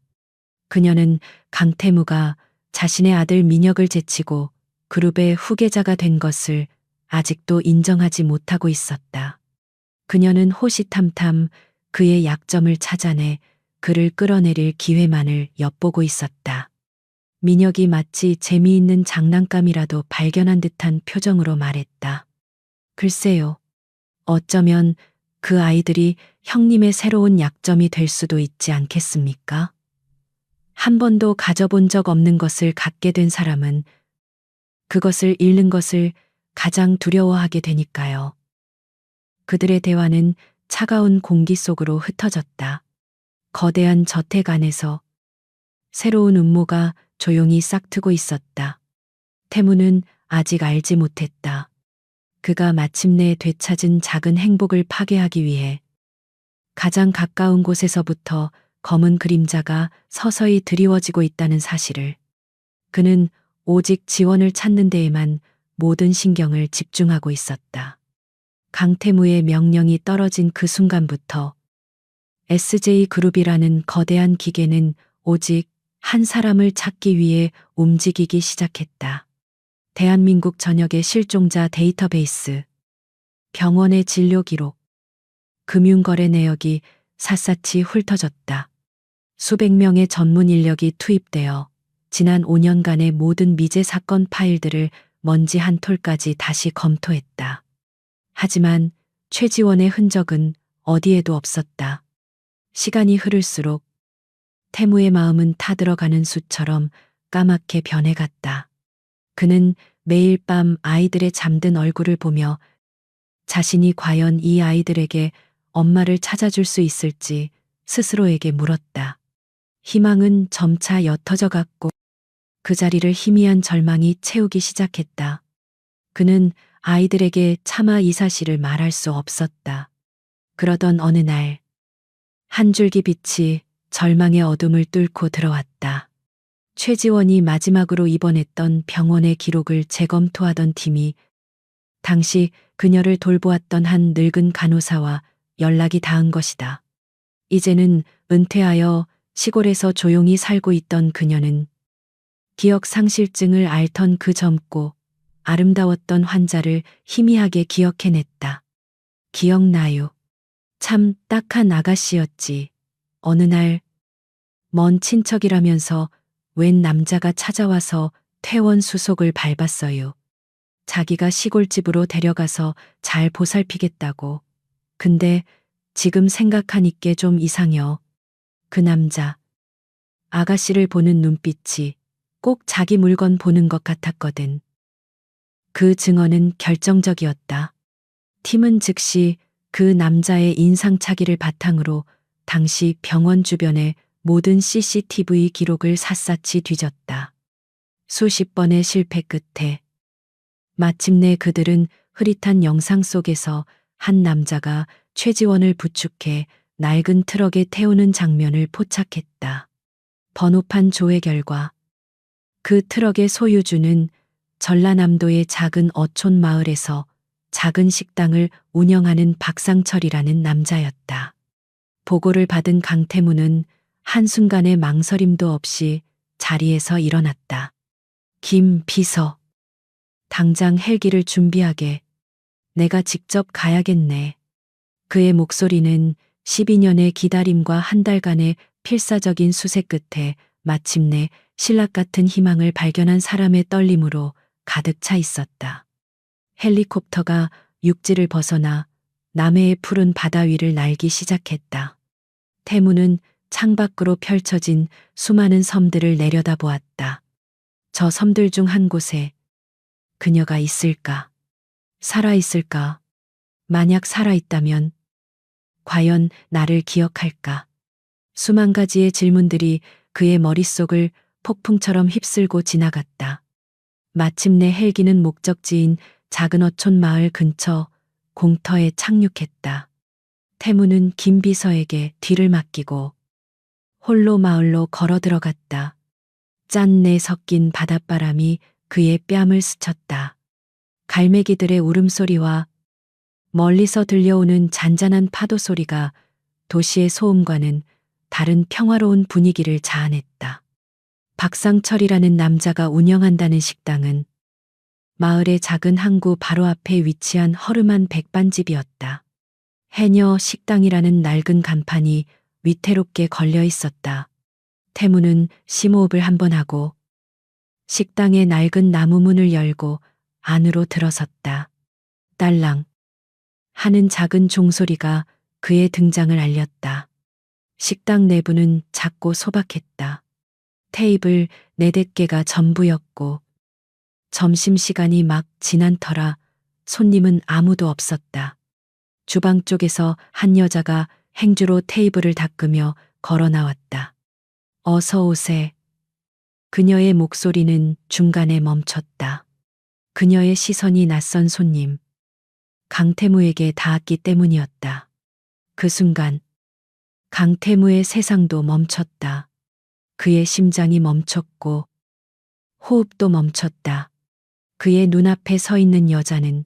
그녀는 강태무가 자신의 아들 민혁을 제치고 그룹의 후계자가 된 것을 아직도 인정하지 못하고 있었다. 그녀는 호시탐탐 그의 약점을 찾아내 그를 끌어내릴 기회만을 엿보고 있었다. 민혁이 마치 재미있는 장난감이라도 발견한 듯한 표정으로 말했다. 글쎄요. 어쩌면 그 아이들이 형님의 새로운 약점이 될 수도 있지 않겠습니까? 한 번도 가져본 적 없는 것을 갖게 된 사람은 그것을 잃는 것을 가장 두려워하게 되니까요. 그들의 대화는 차가운 공기 속으로 흩어졌다. 거대한 저택 안에서 새로운 음모가 조용히 싹트고 있었다. 태무는 아직 알지 못했다. 그가 마침내 되찾은 작은 행복을 파괴하기 위해 가장 가까운 곳에서부터 검은 그림자가 서서히 드리워지고 있다는 사실을. 그는 오직 지원을 찾는 데에만 모든 신경을 집중하고 있었다. 강태무의 명령이 떨어진 그 순간부터 SJ그룹이라는 거대한 기계는 오직 한 사람을 찾기 위해 움직이기 시작했다. 대한민국 전역의 실종자 데이터베이스, 병원의 진료 기록, 금융거래 내역이 샅샅이 훑어졌다. 수백 명의 전문 인력이 투입되어 지난 5년간의 모든 미제 사건 파일들을 먼지 한 톨까지 다시 검토했다. 하지만 최지원의 흔적은 어디에도 없었다. 시간이 흐를수록 태무의 마음은 타들어가는 숯처럼 까맣게 변해갔다. 그는 매일 밤 아이들의 잠든 얼굴을 보며 자신이 과연 이 아이들에게 엄마를 찾아줄 수 있을지 스스로에게 물었다. 희망은 점차 옅어져 갔고 그 자리를 희미한 절망이 채우기 시작했다. 그는 아이들에게 차마 이 사실을 말할 수 없었다. 그러던 어느 날, 한 줄기 빛이 절망의 어둠을 뚫고 들어왔다. 최지원이 마지막으로 입원했던 병원의 기록을 재검토하던 팀이 당시 그녀를 돌보았던 한 늙은 간호사와 연락이 닿은 것이다. 이제는 은퇴하여 시골에서 조용히 살고 있던 그녀는 기억 상실증을 앓던 그 젊고 아름다웠던 환자를 희미하게 기억해냈다. 기억나요. 참 딱한 아가씨였지. 어느 날 먼 친척이라면서 웬 남자가 찾아와서 퇴원 수속을 밟았어요. 자기가 시골집으로 데려가서 잘 보살피겠다고. 근데 지금 생각하니까 좀 이상혀. 그 남자. 아가씨를 보는 눈빛이 꼭 자기 물건 보는 것 같았거든. 그 증언은 결정적이었다. 팀은 즉시 그 남자의 인상착의를 바탕으로 당시 병원 주변의 모든 CCTV 기록을 샅샅이 뒤졌다. 수십 번의 실패 끝에 마침내 그들은 흐릿한 영상 속에서 한 남자가 최지원을 부축해 낡은 트럭에 태우는 장면을 포착했다. 번호판 조회 결과 그 트럭의 소유주는 전라남도의 작은 어촌 마을에서 작은 식당을 운영하는 박상철이라는 남자였다. 보고를 받은 강태무는 한순간의 망설임도 없이 자리에서 일어났다. 김 비서, 당장 헬기를 준비하게. 내가 직접 가야겠네. 그의 목소리는 12년의 기다림과 한 달간의 필사적인 수색 끝에 마침내 신락 같은 희망을 발견한 사람의 떨림으로 가득 차 있었다. 헬리콥터가 육지를 벗어나 남해의 푸른 바다 위를 날기 시작했다. 태무는 창밖으로 펼쳐진 수많은 섬들을 내려다보았다. 저 섬들 중 한 곳에 그녀가 있을까? 살아있을까? 만약 살아있다면 과연 나를 기억할까? 수만 가지의 질문들이 그의 머릿속을 폭풍처럼 휩쓸고 지나갔다. 마침내 헬기는 목적지인 작은 어촌 마을 근처 공터에 착륙했다. 태무는 김 비서에게 뒤를 맡기고 홀로 마을로 걸어 들어갔다. 짠내 섞인 바닷바람이 그의 뺨을 스쳤다. 갈매기들의 울음소리와 멀리서 들려오는 잔잔한 파도 소리가 도시의 소음과는 다른 평화로운 분위기를 자아냈다. 박상철이라는 남자가 운영한다는 식당은 마을의 작은 항구 바로 앞에 위치한 허름한 백반집이었다. 해녀 식당이라는 낡은 간판이 위태롭게 걸려 있었다. 태무는 심호흡을 한번 하고 식당의 낡은 나무 문을 열고 안으로 들어섰다. 딸랑 하는 작은 종소리가 그의 등장을 알렸다. 식당 내부는 작고 소박했다. 테이블 4-5개가 전부였고 점심시간이 막 지난 터라 손님은 아무도 없었다. 주방 쪽에서 한 여자가 행주로 테이블을 닦으며 걸어 나왔다. 어서 오세. 그녀의 목소리는 중간에 멈췄다. 그녀의 시선이 낯선 손님, 강태무에게 닿았기 때문이었다. 그 순간 강태무의 세상도 멈췄다. 그의 심장이 멈췄고 호흡도 멈췄다. 그의 눈앞에 서 있는 여자는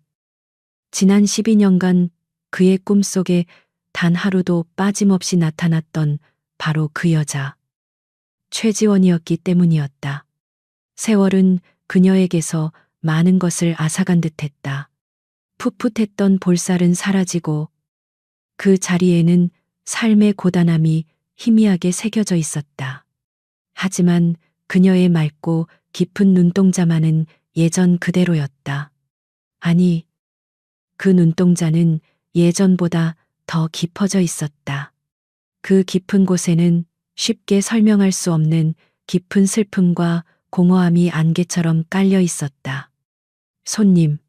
지난 12년간 그의 꿈속에 단 하루도 빠짐없이 나타났던 바로 그 여자, 최지원이었기 때문이었다. 세월은 그녀에게서 많은 것을 앗아간 듯했다. 풋풋했던 볼살은 사라지고 그 자리에는 삶의 고단함이 희미하게 새겨져 있었다. 하지만 그녀의 맑고 깊은 눈동자만은 예전 그대로였다. 아니, 그 눈동자는 예전보다 더 깊어져 있었다. 그 깊은 곳에는 쉽게 설명할 수 없는 깊은 슬픔과 공허함이 안개처럼 깔려 있었다. 손님,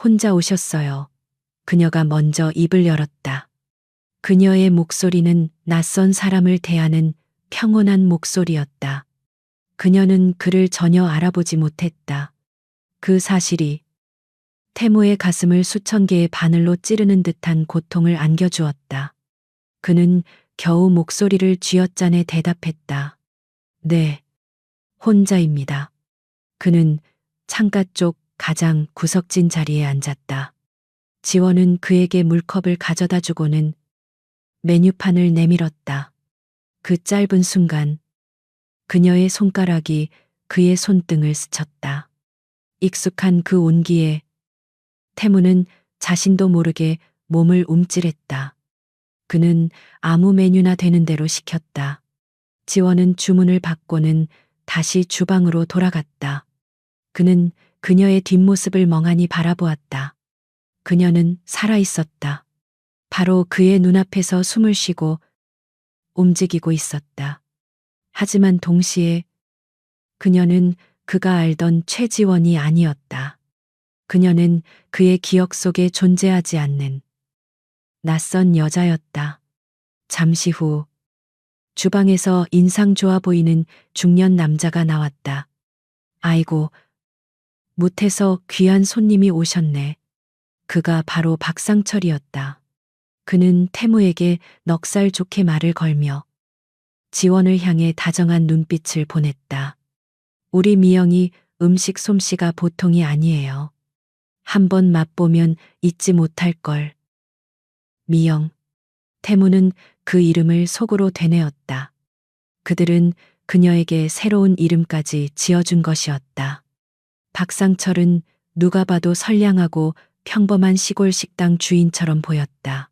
혼자 오셨어요. 그녀가 먼저 입을 열었다. 그녀의 목소리는 낯선 사람을 대하는 평온한 목소리였다. 그녀는 그를 전혀 알아보지 못했다. 그 사실이 태무의 가슴을 수천 개의 바늘로 찌르는 듯한 고통을 안겨주었다. 그는 겨우 목소리를 쥐어짜내 대답했다. 네, 혼자입니다. 그는 창가 쪽 가장 구석진 자리에 앉았다. 지원은 그에게 물컵을 가져다 주고는 메뉴판을 내밀었다. 그 짧은 순간 그녀의 손가락이 그의 손등을 스쳤다. 익숙한 그 온기에 태무는 자신도 모르게 몸을 움찔했다. 그는 아무 메뉴나 되는 대로 시켰다. 지원은 주문을 받고는 다시 주방으로 돌아갔다. 그는 그녀의 뒷모습을 멍하니 바라보았다. 그녀는 살아있었다. 바로 그의 눈앞에서 숨을 쉬고 움직이고 있었다. 하지만 동시에 그녀는 그가 알던 최지원이 아니었다. 그녀는 그의 기억 속에 존재하지 않는 낯선 여자였다. 잠시 후 주방에서 인상 좋아 보이는 중년 남자가 나왔다. 아이고, 못해서 귀한 손님이 오셨네. 그가 바로 박상철이었다. 그는 태무에게 넉살 좋게 말을 걸며 지원을 향해 다정한 눈빛을 보냈다. 우리 미영이 음식 솜씨가 보통이 아니에요. 한번 맛보면 잊지 못할 걸. 미영. 태무는 그 이름을 속으로 되뇌었다. 그들은 그녀에게 새로운 이름까지 지어준 것이었다. 박상철은 누가 봐도 선량하고 평범한 시골 식당 주인처럼 보였다.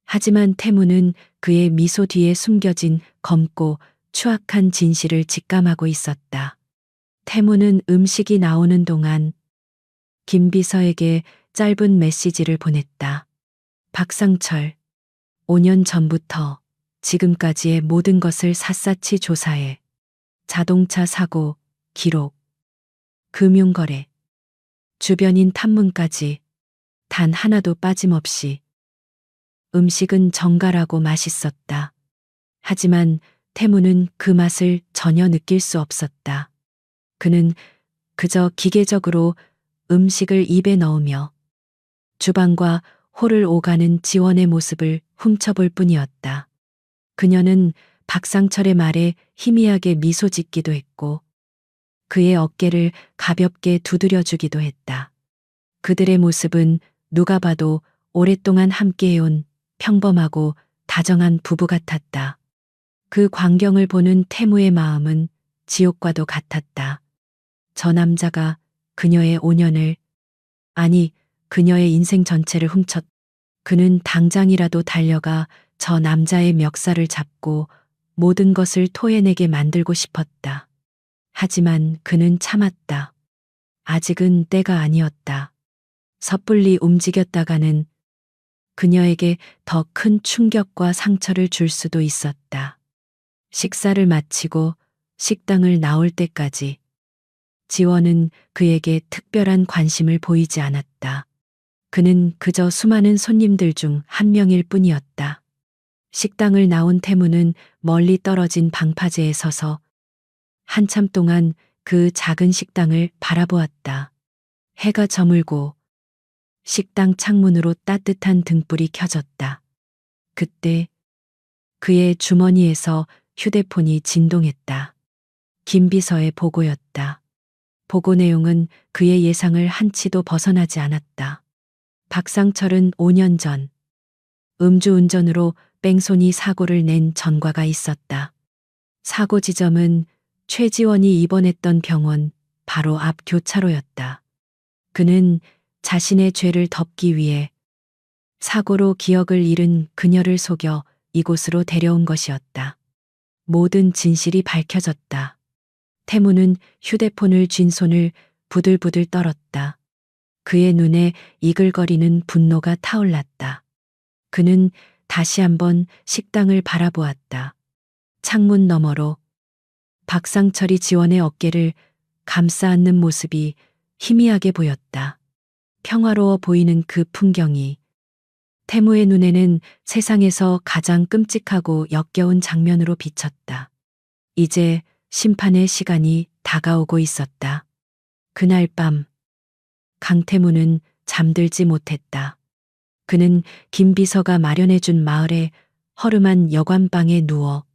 하지만 태무는 그의 미소 뒤에 숨겨진 검고 추악한 진실을 직감하고 있었다. 태무는 음식이 나오는 동안 김 비서에게 짧은 메시지를 보냈다. 박상철, 5년 전부터 지금까지의 모든 것을 샅샅이 조사해 자동차 사고, 기록, 금융거래, 주변인 탐문까지 단 하나도 빠짐없이. 음식은 정갈하고 맛있었다. 하지만 태무는 그 맛을 전혀 느낄 수 없었다. 그는 그저 기계적으로 음식을 입에 넣으며 주방과 홀을 오가는 지원의 모습을 훔쳐볼 뿐이었다. 그녀는 박상철의 말에 희미하게 미소 짓기도 했고 그의 어깨를 가볍게 두드려주기도 했다. 그들의 모습은 누가 봐도 오랫동안 함께해온 평범하고 다정한 부부 같았다. 그 광경을 보는 태무의 마음은 지옥과도 같았다. 저 남자가 그녀의 5년을, 아니 그녀의 인생 전체를 훔쳤. 그는 당장이라도 달려가 저 남자의 멱살을 잡고 모든 것을 토해내게 만들고 싶었다. 하지만 그는 참았다. 아직은 때가 아니었다. 섣불리 움직였다가는 그녀에게 더 큰 충격과 상처를 줄 수도 있었다. 식사를 마치고 식당을 나올 때까지 지원은 그에게 특별한 관심을 보이지 않았다. 그는 그저 수많은 손님들 중 한 명일 뿐이었다. 식당을 나온 태무는 멀리 떨어진 방파제에 서서 한참 동안 그 작은 식당을 바라보았다. 해가 저물고 식당 창문으로 따뜻한 등불이 켜졌다. 그때 그의 주머니에서 휴대폰이 진동했다. 김비서의 보고였다. 보고 내용은 그의 예상을 한치도 벗어나지 않았다. 박상철은 5년 전 음주운전으로 뺑소니 사고를 낸 전과가 있었다. 사고 지점은 최지원이 입원했던 병원 바로 앞 교차로였다. 그는 자신의 죄를 덮기 위해 사고로 기억을 잃은 그녀를 속여 이곳으로 데려온 것이었다. 모든 진실이 밝혀졌다. 태무는 휴대폰을 쥔 손을 부들부들 떨었다. 그의 눈에 이글거리는 분노가 타올랐다. 그는 다시 한번 식당을 바라보았다. 창문 너머로 박상철이 지원의 어깨를 감싸 안는 모습이 희미하게 보였다. 평화로워 보이는 그 풍경이 태무의 눈에는 세상에서 가장 끔찍하고 역겨운 장면으로 비쳤다. 이제 심판의 시간이 다가오고 있었다. 그날 밤 강태무는 잠들지 못했다. 그는 김비서가 마련해준 마을의 허름한 여관방에 누워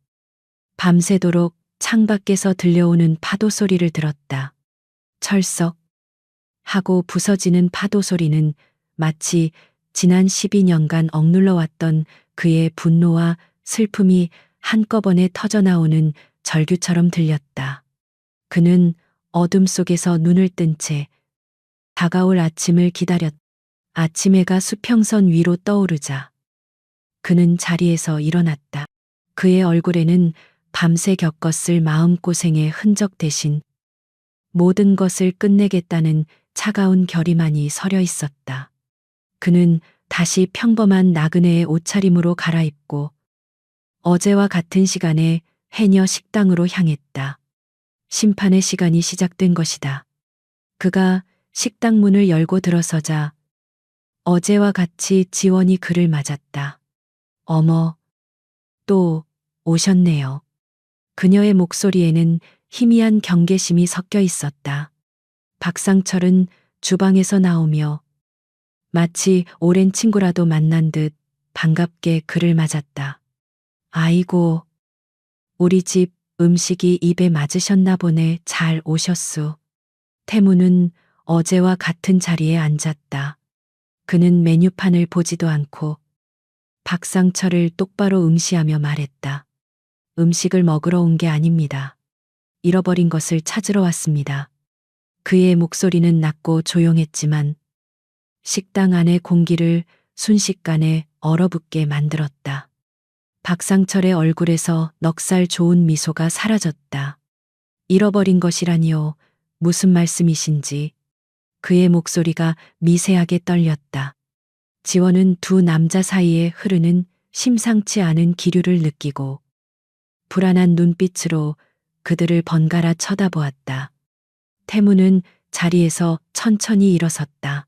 밤새도록 창밖에서 들려오는 파도 소리를 들었다. 철썩 하고 부서지는 파도 소리는 마치 지난 12년간 억눌러 왔던 그의 분노와 슬픔이 한꺼번에 터져나오는 절규처럼 들렸다. 그는 어둠 속에서 눈을 뜬 채 다가올 아침을 기다렸다. 아침 해가 수평선 위로 떠오르자 그는 자리에서 일어났다. 그의 얼굴에는 밤새 겪었을 마음고생의 흔적 대신 모든 것을 끝내겠다는 차가운 결의만이 서려 있었다. 그는 다시 평범한 나그네의 옷차림으로 갈아입고 어제와 같은 시간에 해녀 식당으로 향했다. 심판의 시간이 시작된 것이다. 그가 식당 문을 열고 들어서자 어제와 같이 지원이 그를 맞았다. 어머, 또 오셨네요. 그녀의 목소리에는 희미한 경계심이 섞여 있었다. 박상철은 주방에서 나오며 마치 오랜 친구라도 만난 듯 반갑게 그를 맞았다. 아이고, 우리 집 음식이 입에 맞으셨나 보네. 잘 오셨수. 태무는 어제와 같은 자리에 앉았다. 그는 메뉴판을 보지도 않고 박상철을 똑바로 응시하며 말했다. 음식을 먹으러 온 게 아닙니다. 잃어버린 것을 찾으러 왔습니다. 그의 목소리는 낮고 조용했지만 식당 안의 공기를 순식간에 얼어붙게 만들었다. 박상철의 얼굴에서 넉살 좋은 미소가 사라졌다. 잃어버린 것이라니요. 무슨 말씀이신지. 그의 목소리가 미세하게 떨렸다. 지원은 두 남자 사이에 흐르는 심상치 않은 기류를 느끼고 불안한 눈빛으로 그들을 번갈아 쳐다보았다. 태무는 자리에서 천천히 일어섰다.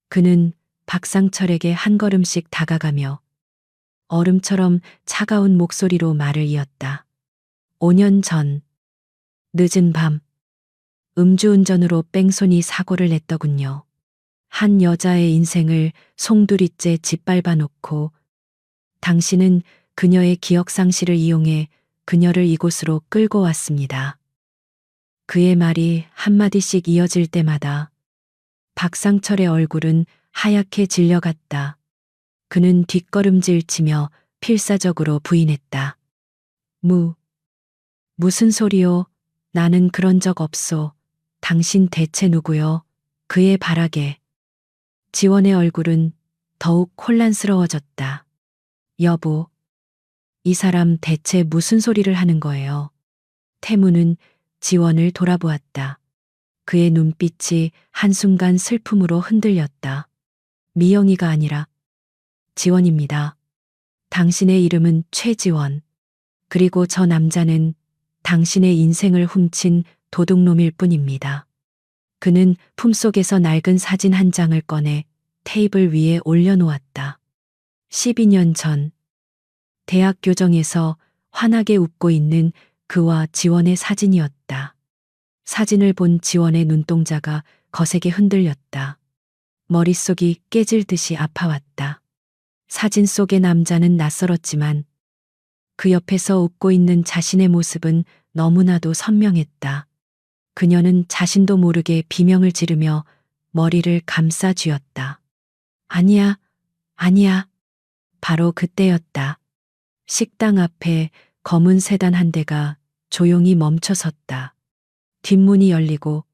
그는 박상철에게 한 걸음씩 다가가며 얼음처럼 차가운 목소리로 말을 이었다. 5년 전 늦은 밤 음주운전으로 뺑소니 사고를 냈더군요. 한 여자의 인생을 송두리째 짓밟아 놓고 당신은 그녀의 기억 상실을 이용해 그녀를 이곳으로 끌고 왔습니다. 그의 말이 한마디씩 이어질 때마다 박상철의 얼굴은 하얗게 질려갔다. 그는 뒷걸음질 치며 필사적으로 부인했다. 무슨 소리요? 나는 그런 적 없소. 당신 대체 누구요? 그의 발악에 지원의 얼굴은 더욱 혼란스러워졌다. 여보, 이 사람 대체 무슨 소리를 하는 거예요? 태무는 지원을 돌아보았다. 그의 눈빛이 한순간 슬픔으로 흔들렸다. 미영이가 아니라 지원입니다. 당신의 이름은 최지원. 그리고 저 남자는 당신의 인생을 훔친 도둑놈일 뿐입니다. 그는 품속에서 낡은 사진 한 장을 꺼내 테이블 위에 올려놓았다. 12년 전 대학 교정에서 환하게 웃고 있는 그와 지원의 사진이었다. 사진을 본 지원의 눈동자가 거세게 흔들렸다. 머릿속이 깨질 듯이 아파왔다. 사진 속의 남자는 낯설었지만 그 옆에서 웃고 있는 자신의 모습은 너무나도 선명했다. 그녀는 자신도 모르게 비명을 지르며 머리를 감싸 쥐었다. 아니야, 아니야. 바로 그때였다. 식당 앞에 검은 세단 한 대가 조용히 멈춰 섰다. 뒷문이 열리고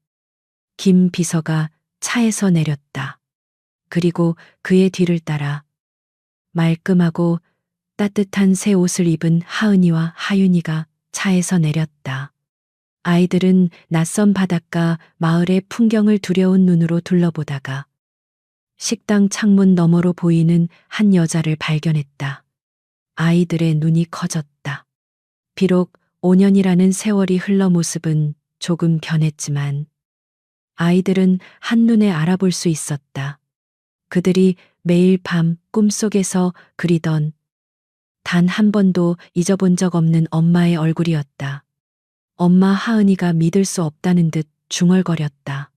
김 비서가 차에서 내렸다. 그리고 그의 뒤를 따라 말끔하고 따뜻한 새 옷을 입은 하은이와 하윤이가 차에서 내렸다. 아이들은 낯선 바닷가 마을의 풍경을 두려운 눈으로 둘러보다가 식당 창문 너머로 보이는 한 여자를 발견했다. 아이들의 눈이 커졌다. 비록 5년이라는 세월이 흘러 모습은 조금 변했지만 아이들은 한눈에 알아볼 수 있었다. 그들이 매일 밤 꿈속에서 그리던 단 한 번도 잊어본 적 없는 엄마의 얼굴이었다. 엄마 하은이가 믿을 수 없다는 듯 중얼거렸다.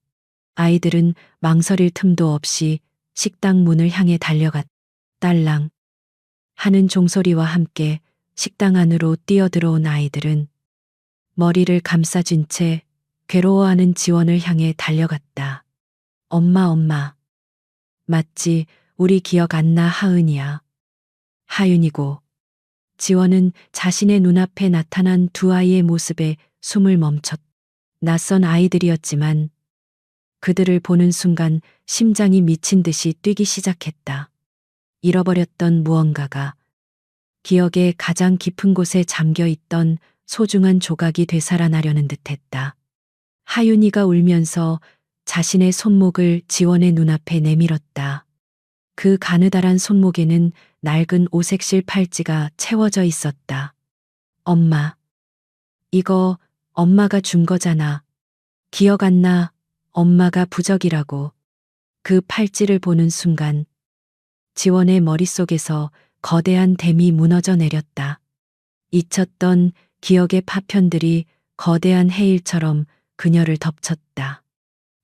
아이들은 망설일 틈도 없이 식당 문을 향해 달려갔다. 딸랑 하는 종소리와 함께 식당 안으로 뛰어들어온 아이들은 머리를 감싸쥔 채 괴로워하는 지원을 향해 달려갔다. 엄마, 엄마. 맞지, 우리 기억 안 나 하은이야. 하윤이고. 지원은 자신의 눈앞에 나타난 두 아이의 모습에 숨을 멈췄. 낯선 아이들이었지만 그들을 보는 순간 심장이 미친 듯이 뛰기 시작했다. 잃어버렸던 무언가가 기억의 가장 깊은 곳에 잠겨 있던 소중한 조각이 되살아나려는 듯했다. 하윤이가 울면서 자신의 손목을 지원의 눈앞에 내밀었다. 그 가느다란 손목에는 낡은 오색실 팔찌가 채워져 있었다. 엄마, 이거 엄마가 준 거잖아. 기억 안 나, 엄마가 부적이라고. 그 팔찌를 보는 순간 지원의 머릿속에서 거대한 댐이 무너져 내렸다. 잊혔던 기억의 파편들이 거대한 해일처럼 그녀를 덮쳤다.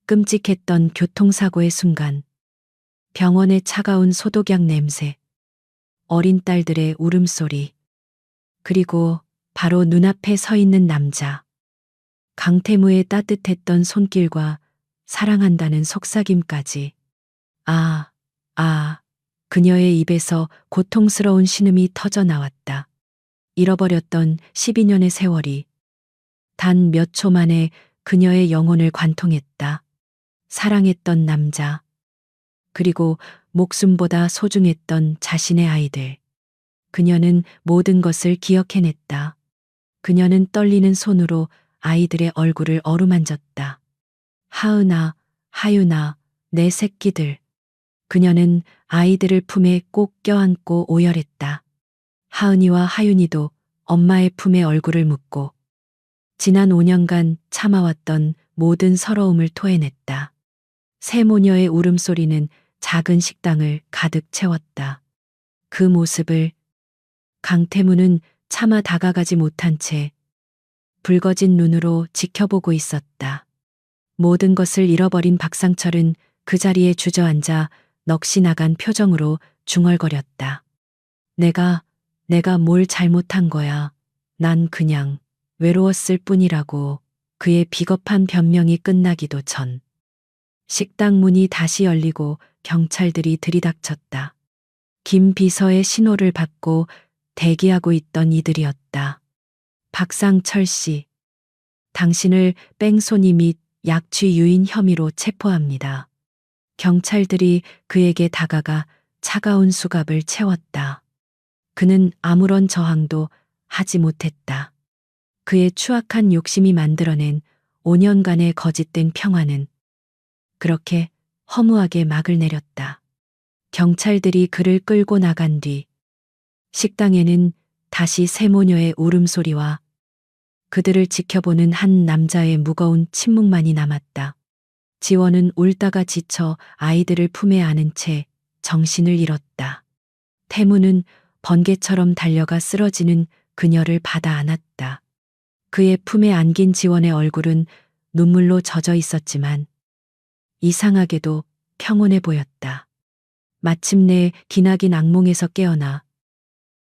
끔찍했던 교통사고의 순간, 병원의 차가운 소독약 냄새, 어린 딸들의 울음소리, 그리고 바로 눈앞에 서 있는 남자. 강태무의 따뜻했던 손길과 사랑한다는 속삭임까지. 아, 그녀의 입에서 고통스러운 신음이 터져 나왔다. 잃어버렸던 12년의 세월이 단 몇 초 만에 그녀의 영혼을 관통했다. 사랑했던 남자, 그리고 목숨보다 소중했던 자신의 아이들. 그녀는 모든 것을 기억해냈다. 그녀는 떨리는 손으로 아이들의 얼굴을 어루만졌다. 하은아, 하윤아, 내 새끼들. 그녀는 아이들을 품에 꼭 껴안고 오열했다. 하은이와 하윤이도 엄마의 품에 얼굴을 묻고 지난 5년간 참아왔던 모든 서러움을 토해냈다. 새 모녀의 울음소리는 작은 식당을 가득 채웠다. 그 모습을 강태무는 차마 다가가지 못한 채 붉어진 눈으로 지켜보고 있었다. 모든 것을 잃어버린 박상철은 그 자리에 주저앉아 넋이 나간 표정으로 중얼거렸다. 내가 뭘 잘못한 거야. 난 그냥 외로웠을 뿐이라고. 그의 비겁한 변명이 끝나기도 전 식당 문이 다시 열리고 경찰들이 들이닥쳤다. 김 비서의 신호를 받고 대기하고 있던 이들이었다. 박상철 씨, 당신을 뺑소니 및 약취 유인 혐의로 체포합니다. 경찰들이 그에게 다가가 차가운 수갑을 채웠다. 그는 아무런 저항도 하지 못했다. 그의 추악한 욕심이 만들어낸 5년간의 거짓된 평화는 그렇게 허무하게 막을 내렸다. 경찰들이 그를 끌고 나간 뒤 식당에는 다시 세 모녀의 울음소리와 그들을 지켜보는 한 남자의 무거운 침묵만이 남았다. 지원은 울다가 지쳐 아이들을 품에 안은 채 정신을 잃었다. 태무는 번개처럼 달려가 쓰러지는 그녀를 받아 안았다. 그의 품에 안긴 지원의 얼굴은 눈물로 젖어 있었지만 이상하게도 평온해 보였다. 마침내 기나긴 악몽에서 깨어나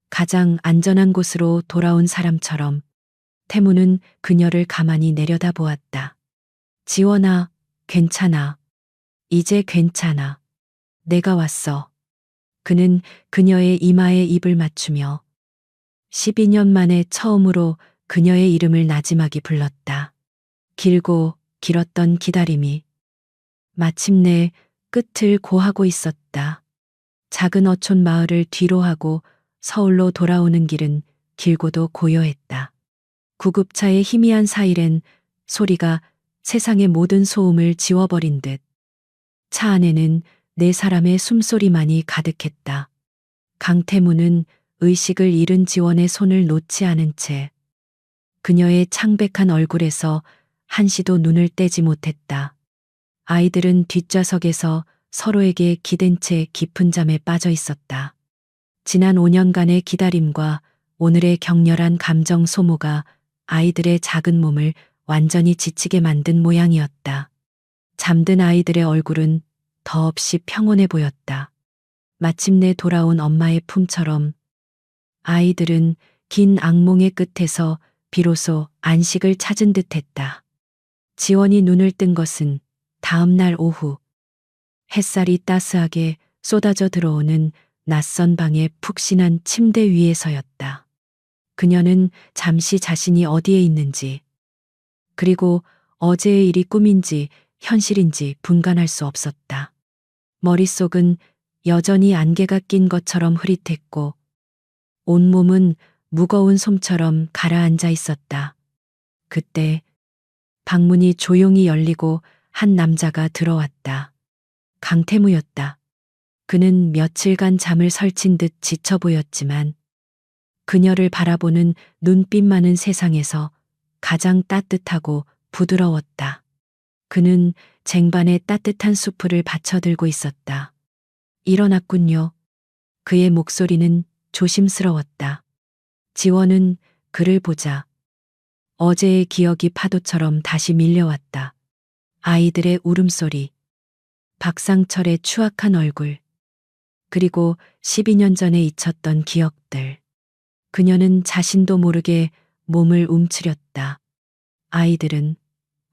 가장 안전한 곳으로 돌아온 사람처럼 태무는 그녀를 가만히 내려다보았다. 지원아, 괜찮아. 이제 괜찮아. 내가 왔어. 그는 그녀의 이마에 입을 맞추며 12년 만에 처음으로 그녀의 이름을 나지막이 불렀다. 길고 길었던 기다림이 마침내 끝을 고하고 있었다. 작은 어촌 마을을 뒤로 하고 서울로 돌아오는 길은 길고도 고요했다. 구급차의 희미한 사이렌 소리가 세상의 모든 소음을 지워버린 듯 차 안에는 네 사람의 숨소리만이 가득했다. 강태무는 의식을 잃은 지원의 손을 놓지 않은 채 그녀의 창백한 얼굴에서 한시도 눈을 떼지 못했다. 아이들은 뒷좌석에서 서로에게 기댄 채 깊은 잠에 빠져 있었다. 지난 5년간의 기다림과 오늘의 격렬한 감정 소모가 아이들의 작은 몸을 완전히 지치게 만든 모양이었다. 잠든 아이들의 얼굴은 더없이 평온해 보였다. 마침내 돌아온 엄마의 품처럼 아이들은 긴 악몽의 끝에서 비로소 안식을 찾은 듯했다. 지원이 눈을 뜬 것은 다음 날 오후 햇살이 따스하게 쏟아져 들어오는 낯선 방의 푹신한 침대 위에서였다. 그녀는 잠시 자신이 어디에 있는지 그리고 어제의 일이 꿈인지 현실인지 분간할 수 없었다. 머릿속은 여전히 안개가 낀 것처럼 흐릿했고 온몸은 무거운 솜처럼 가라앉아 있었다. 그때 방문이 조용히 열리고 한 남자가 들어왔다. 강태무였다. 그는 며칠간 잠을 설친 듯 지쳐 보였지만 그녀를 바라보는 눈빛만은 세상에서 가장 따뜻하고 부드러웠다. 그는 쟁반에 따뜻한 수프를 받쳐들고 있었다. 일어났군요. 그의 목소리는 조심스러웠다. 지원은 그를 보자 어제의 기억이 파도처럼 다시 밀려왔다. 아이들의 울음소리, 박상철의 추악한 얼굴, 그리고 12년 전에 잊혔던 기억들. 그녀는 자신도 모르게 몸을 움츠렸다.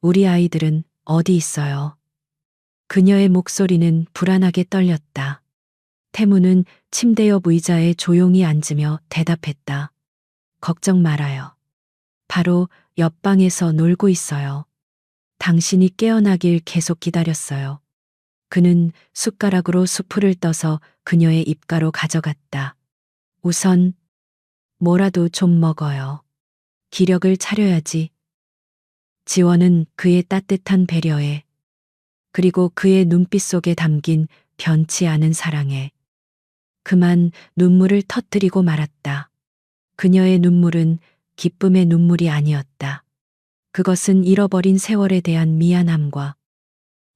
우리 아이들은 어디 있어요? 그녀의 목소리는 불안하게 떨렸다. 태무는 침대 옆 의자에 조용히 앉으며 대답했다. 걱정 말아요. 바로 옆방에서 놀고 있어요. 당신이 깨어나길 계속 기다렸어요. 그는 숟가락으로 수프를 떠서 그녀의 입가로 가져갔다. 우선 뭐라도 좀 먹어요. 기력을 차려야지. 지원은 그의 따뜻한 배려에 그리고 그의 눈빛 속에 담긴 변치 않은 사랑에 그만 눈물을 터뜨리고 말았다. 그녀의 눈물은 기쁨의 눈물이 아니었다. 그것은 잃어버린 세월에 대한 미안함과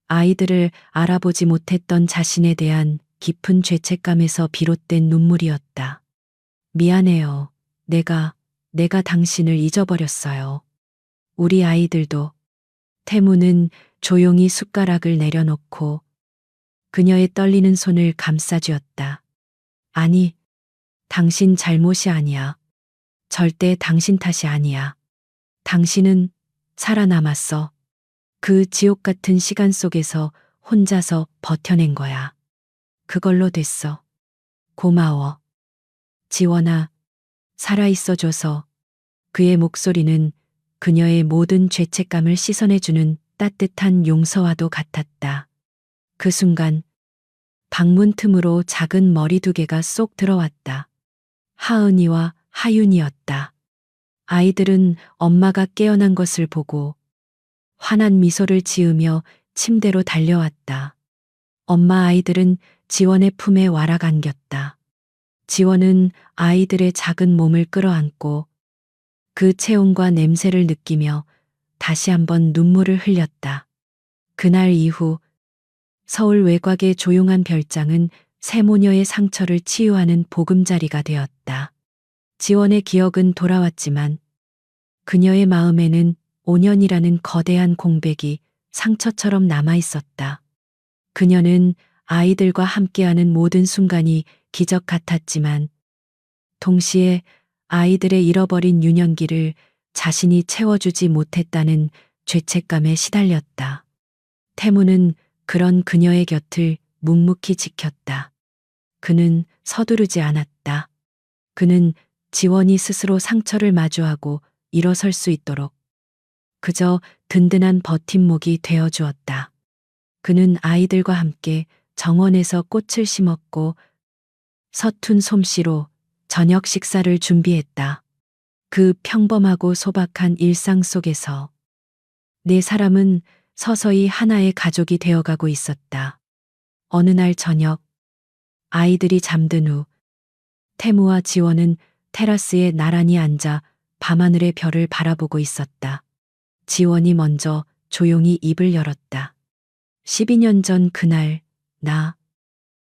아이들을 알아보지 못했던 자신에 대한 깊은 죄책감에서 비롯된 눈물이었다. 미안해요. 내가 당신을 잊어버렸어요. 우리 아이들도. 태무는 조용히 숟가락을 내려놓고 그녀의 떨리는 손을 감싸쥐었다. 아니, 당신 잘못이 아니야. 절대 당신 탓이 아니야. 당신은 살아남았어. 그 지옥 같은 시간 속에서 혼자서 버텨낸 거야. 그걸로 됐어. 고마워. 지원아, 살아있어줘서. 그의 목소리는 그녀의 모든 죄책감을 씻어내주는 따뜻한 용서와도 같았다. 그 순간 방문 틈으로 작은 머리 두 개가 쏙 들어왔다. 하은이와 하윤이었다. 아이들은 엄마가 깨어난 것을 보고 환한 미소를 지으며 침대로 달려왔다. 엄마 아이들은 지원의 품에 와락 안겼다. 지원은 아이들의 작은 몸을 끌어안고 그 체온과 냄새를 느끼며 다시 한번 눈물을 흘렸다. 그날 이후 서울 외곽의 조용한 별장은 새 모녀의 상처를 치유하는 보금자리가 되었다. 지원의 기억은 돌아왔지만 그녀의 마음에는 5년이라는 거대한 공백이 상처처럼 남아 있었다. 그녀는 아이들과 함께하는 모든 순간이 기적 같았지만 동시에 아이들의 잃어버린 유년기를 자신이 채워주지 못했다는 죄책감에 시달렸다. 태무는 그런 그녀의 곁을 묵묵히 지켰다. 그는 서두르지 않았다. 그는 지원이 스스로 상처를 마주하고 일어설 수 있도록 그저 든든한 버팀목이 되어 주었다. 그는 아이들과 함께 정원에서 꽃을 심었고 서툰 솜씨로 저녁 식사를 준비했다. 그 평범하고 소박한 일상 속에서 네 사람은 서서히 하나의 가족이 되어가고 있었다. 어느 날 저녁, 아이들이 잠든 후 태무와 지원은 테라스에 나란히 앉아 밤하늘의 별을 바라보고 있었다. 지원이 먼저 조용히 입을 열었다. 12년 전 그날,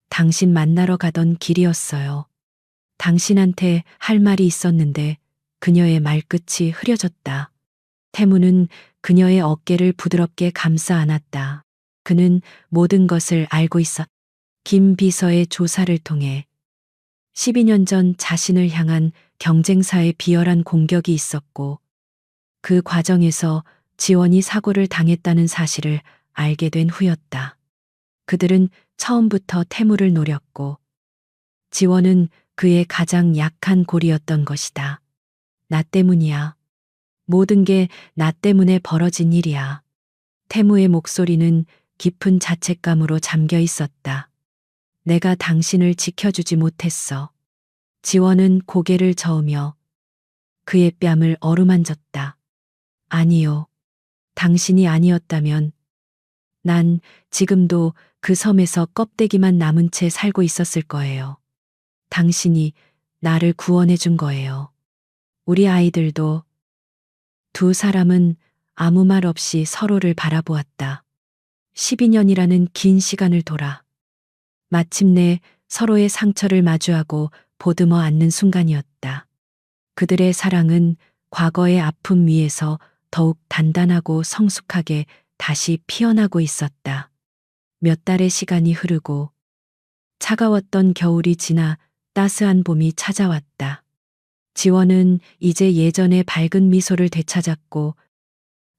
당신 만나러 가던 길이었어요. 당신한테 할 말이 있었는데 그녀의 말끝이 흐려졌다. 태무는 그녀의 어깨를 부드럽게 감싸 안았다. 그는 모든 것을 알고 있었다. 김 비서의 조사를 통해 12년 전 자신을 향한 경쟁사의 비열한 공격이 있었고 그 과정에서 지원이 사고를 당했다는 사실을 알게 된 후였다. 그들은 처음부터 태무를 노렸고 지원은 그의 가장 약한 골이었던 것이다. 나 때문이야. 모든 게 나 때문에 벌어진 일이야. 태무의 목소리는 깊은 자책감으로 잠겨 있었다. 내가 당신을 지켜주지 못했어. 지원은 고개를 저으며 그의 뺨을 어루만졌다. 아니요. 당신이 아니었다면 난 지금도 그 섬에서 껍데기만 남은 채 살고 있었을 거예요. 당신이 나를 구원해 준 거예요. 우리 아이들도. 두 사람은 아무 말 없이 서로를 바라보았다. 12년이라는 긴 시간을 돌아 마침내 서로의 상처를 마주하고 보듬어 안는 순간이었다. 그들의 사랑은 과거의 아픔 위에서 더욱 단단하고 성숙하게 다시 피어나고 있었다. 몇 달의 시간이 흐르고 차가웠던 겨울이 지나 따스한 봄이 찾아왔다. 지원은 이제 예전의 밝은 미소를 되찾았고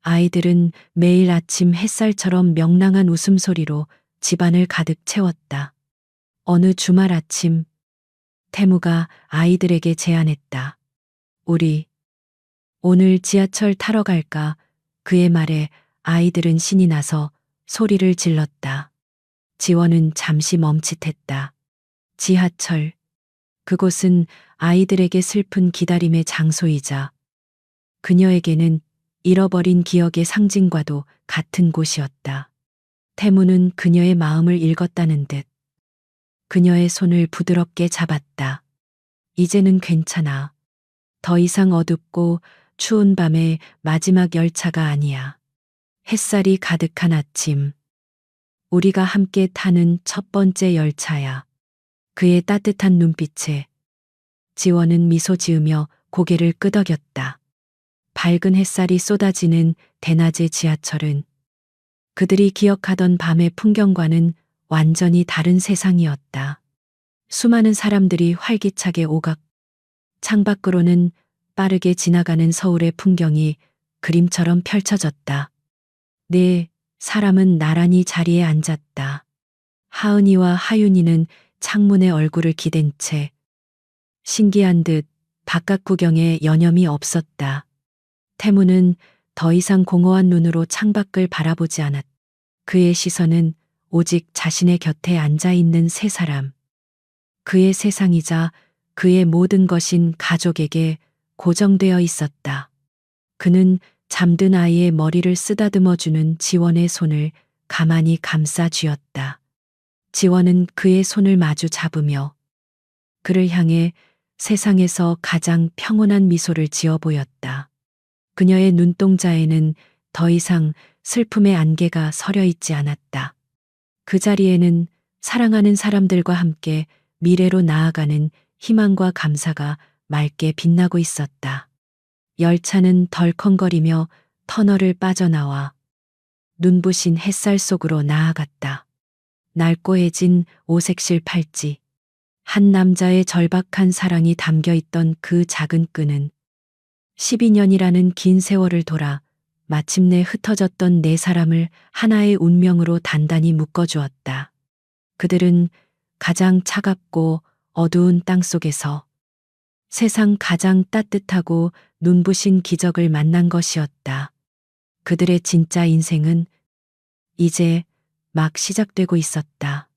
아이들은 매일 아침 햇살처럼 명랑한 웃음소리로 집안을 가득 채웠다. 어느 주말 아침 태무가 아이들에게 제안했다. 우리 오늘 지하철 타러 갈까? 그의 말에 아이들은 신이 나서 소리를 질렀다. 지원은 잠시 멈칫했다. 지하철. 그곳은 아이들에게 슬픈 기다림의 장소이자 그녀에게는 잃어버린 기억의 상징과도 같은 곳이었다. 태무는 그녀의 마음을 읽었다는 듯 그녀의 손을 부드럽게 잡았다. 이제는 괜찮아. 더 이상 어둡고 추운 밤의 마지막 열차가 아니야. 햇살이 가득한 아침. 우리가 함께 타는 첫 번째 열차야. 그의 따뜻한 눈빛에 지원은 미소 지으며 고개를 끄덕였다. 밝은 햇살이 쏟아지는 대낮의 지하철은 그들이 기억하던 밤의 풍경과는 완전히 다른 세상이었다. 수많은 사람들이 활기차게 오갔고 창밖으로는 빠르게 지나가는 서울의 풍경이 그림처럼 펼쳐졌다. 네 사람은 나란히 자리에 앉았다. 하은이와 하윤이는 창문에 얼굴을 기댄 채 신기한 듯 바깥 구경에 여념이 없었다. 태무는 더 이상 공허한 눈으로 창밖을 바라보지 않았다. 그의 시선은 오직 자신의 곁에 앉아 있는 세 사람. 그의 세상이자 그의 모든 것인 가족에게 고정되어 있었다. 그는 잠든 아이의 머리를 쓰다듬어주는 지원의 손을 가만히 감싸 쥐었다. 지원은 그의 손을 마주 잡으며 그를 향해 세상에서 가장 평온한 미소를 지어 보였다. 그녀의 눈동자에는 더 이상 슬픔의 안개가 서려 있지 않았다. 그 자리에는 사랑하는 사람들과 함께 미래로 나아가는 희망과 감사가 맑게 빛나고 있었다. 열차는 덜컹거리며 터널을 빠져나와 눈부신 햇살 속으로 나아갔다. 낡고해진 오색실 팔찌. 한 남자의 절박한 사랑이 담겨 있던 그 작은 끈은 12년이라는 긴 세월을 돌아 마침내 흩어졌던 네 사람을 하나의 운명으로 단단히 묶어주었다. 그들은 가장 차갑고 어두운 땅 속에서 세상 가장 따뜻하고 눈부신 기적을 만난 것이었다. 그들의 진짜 인생은 이제 막 시작되고 있었다.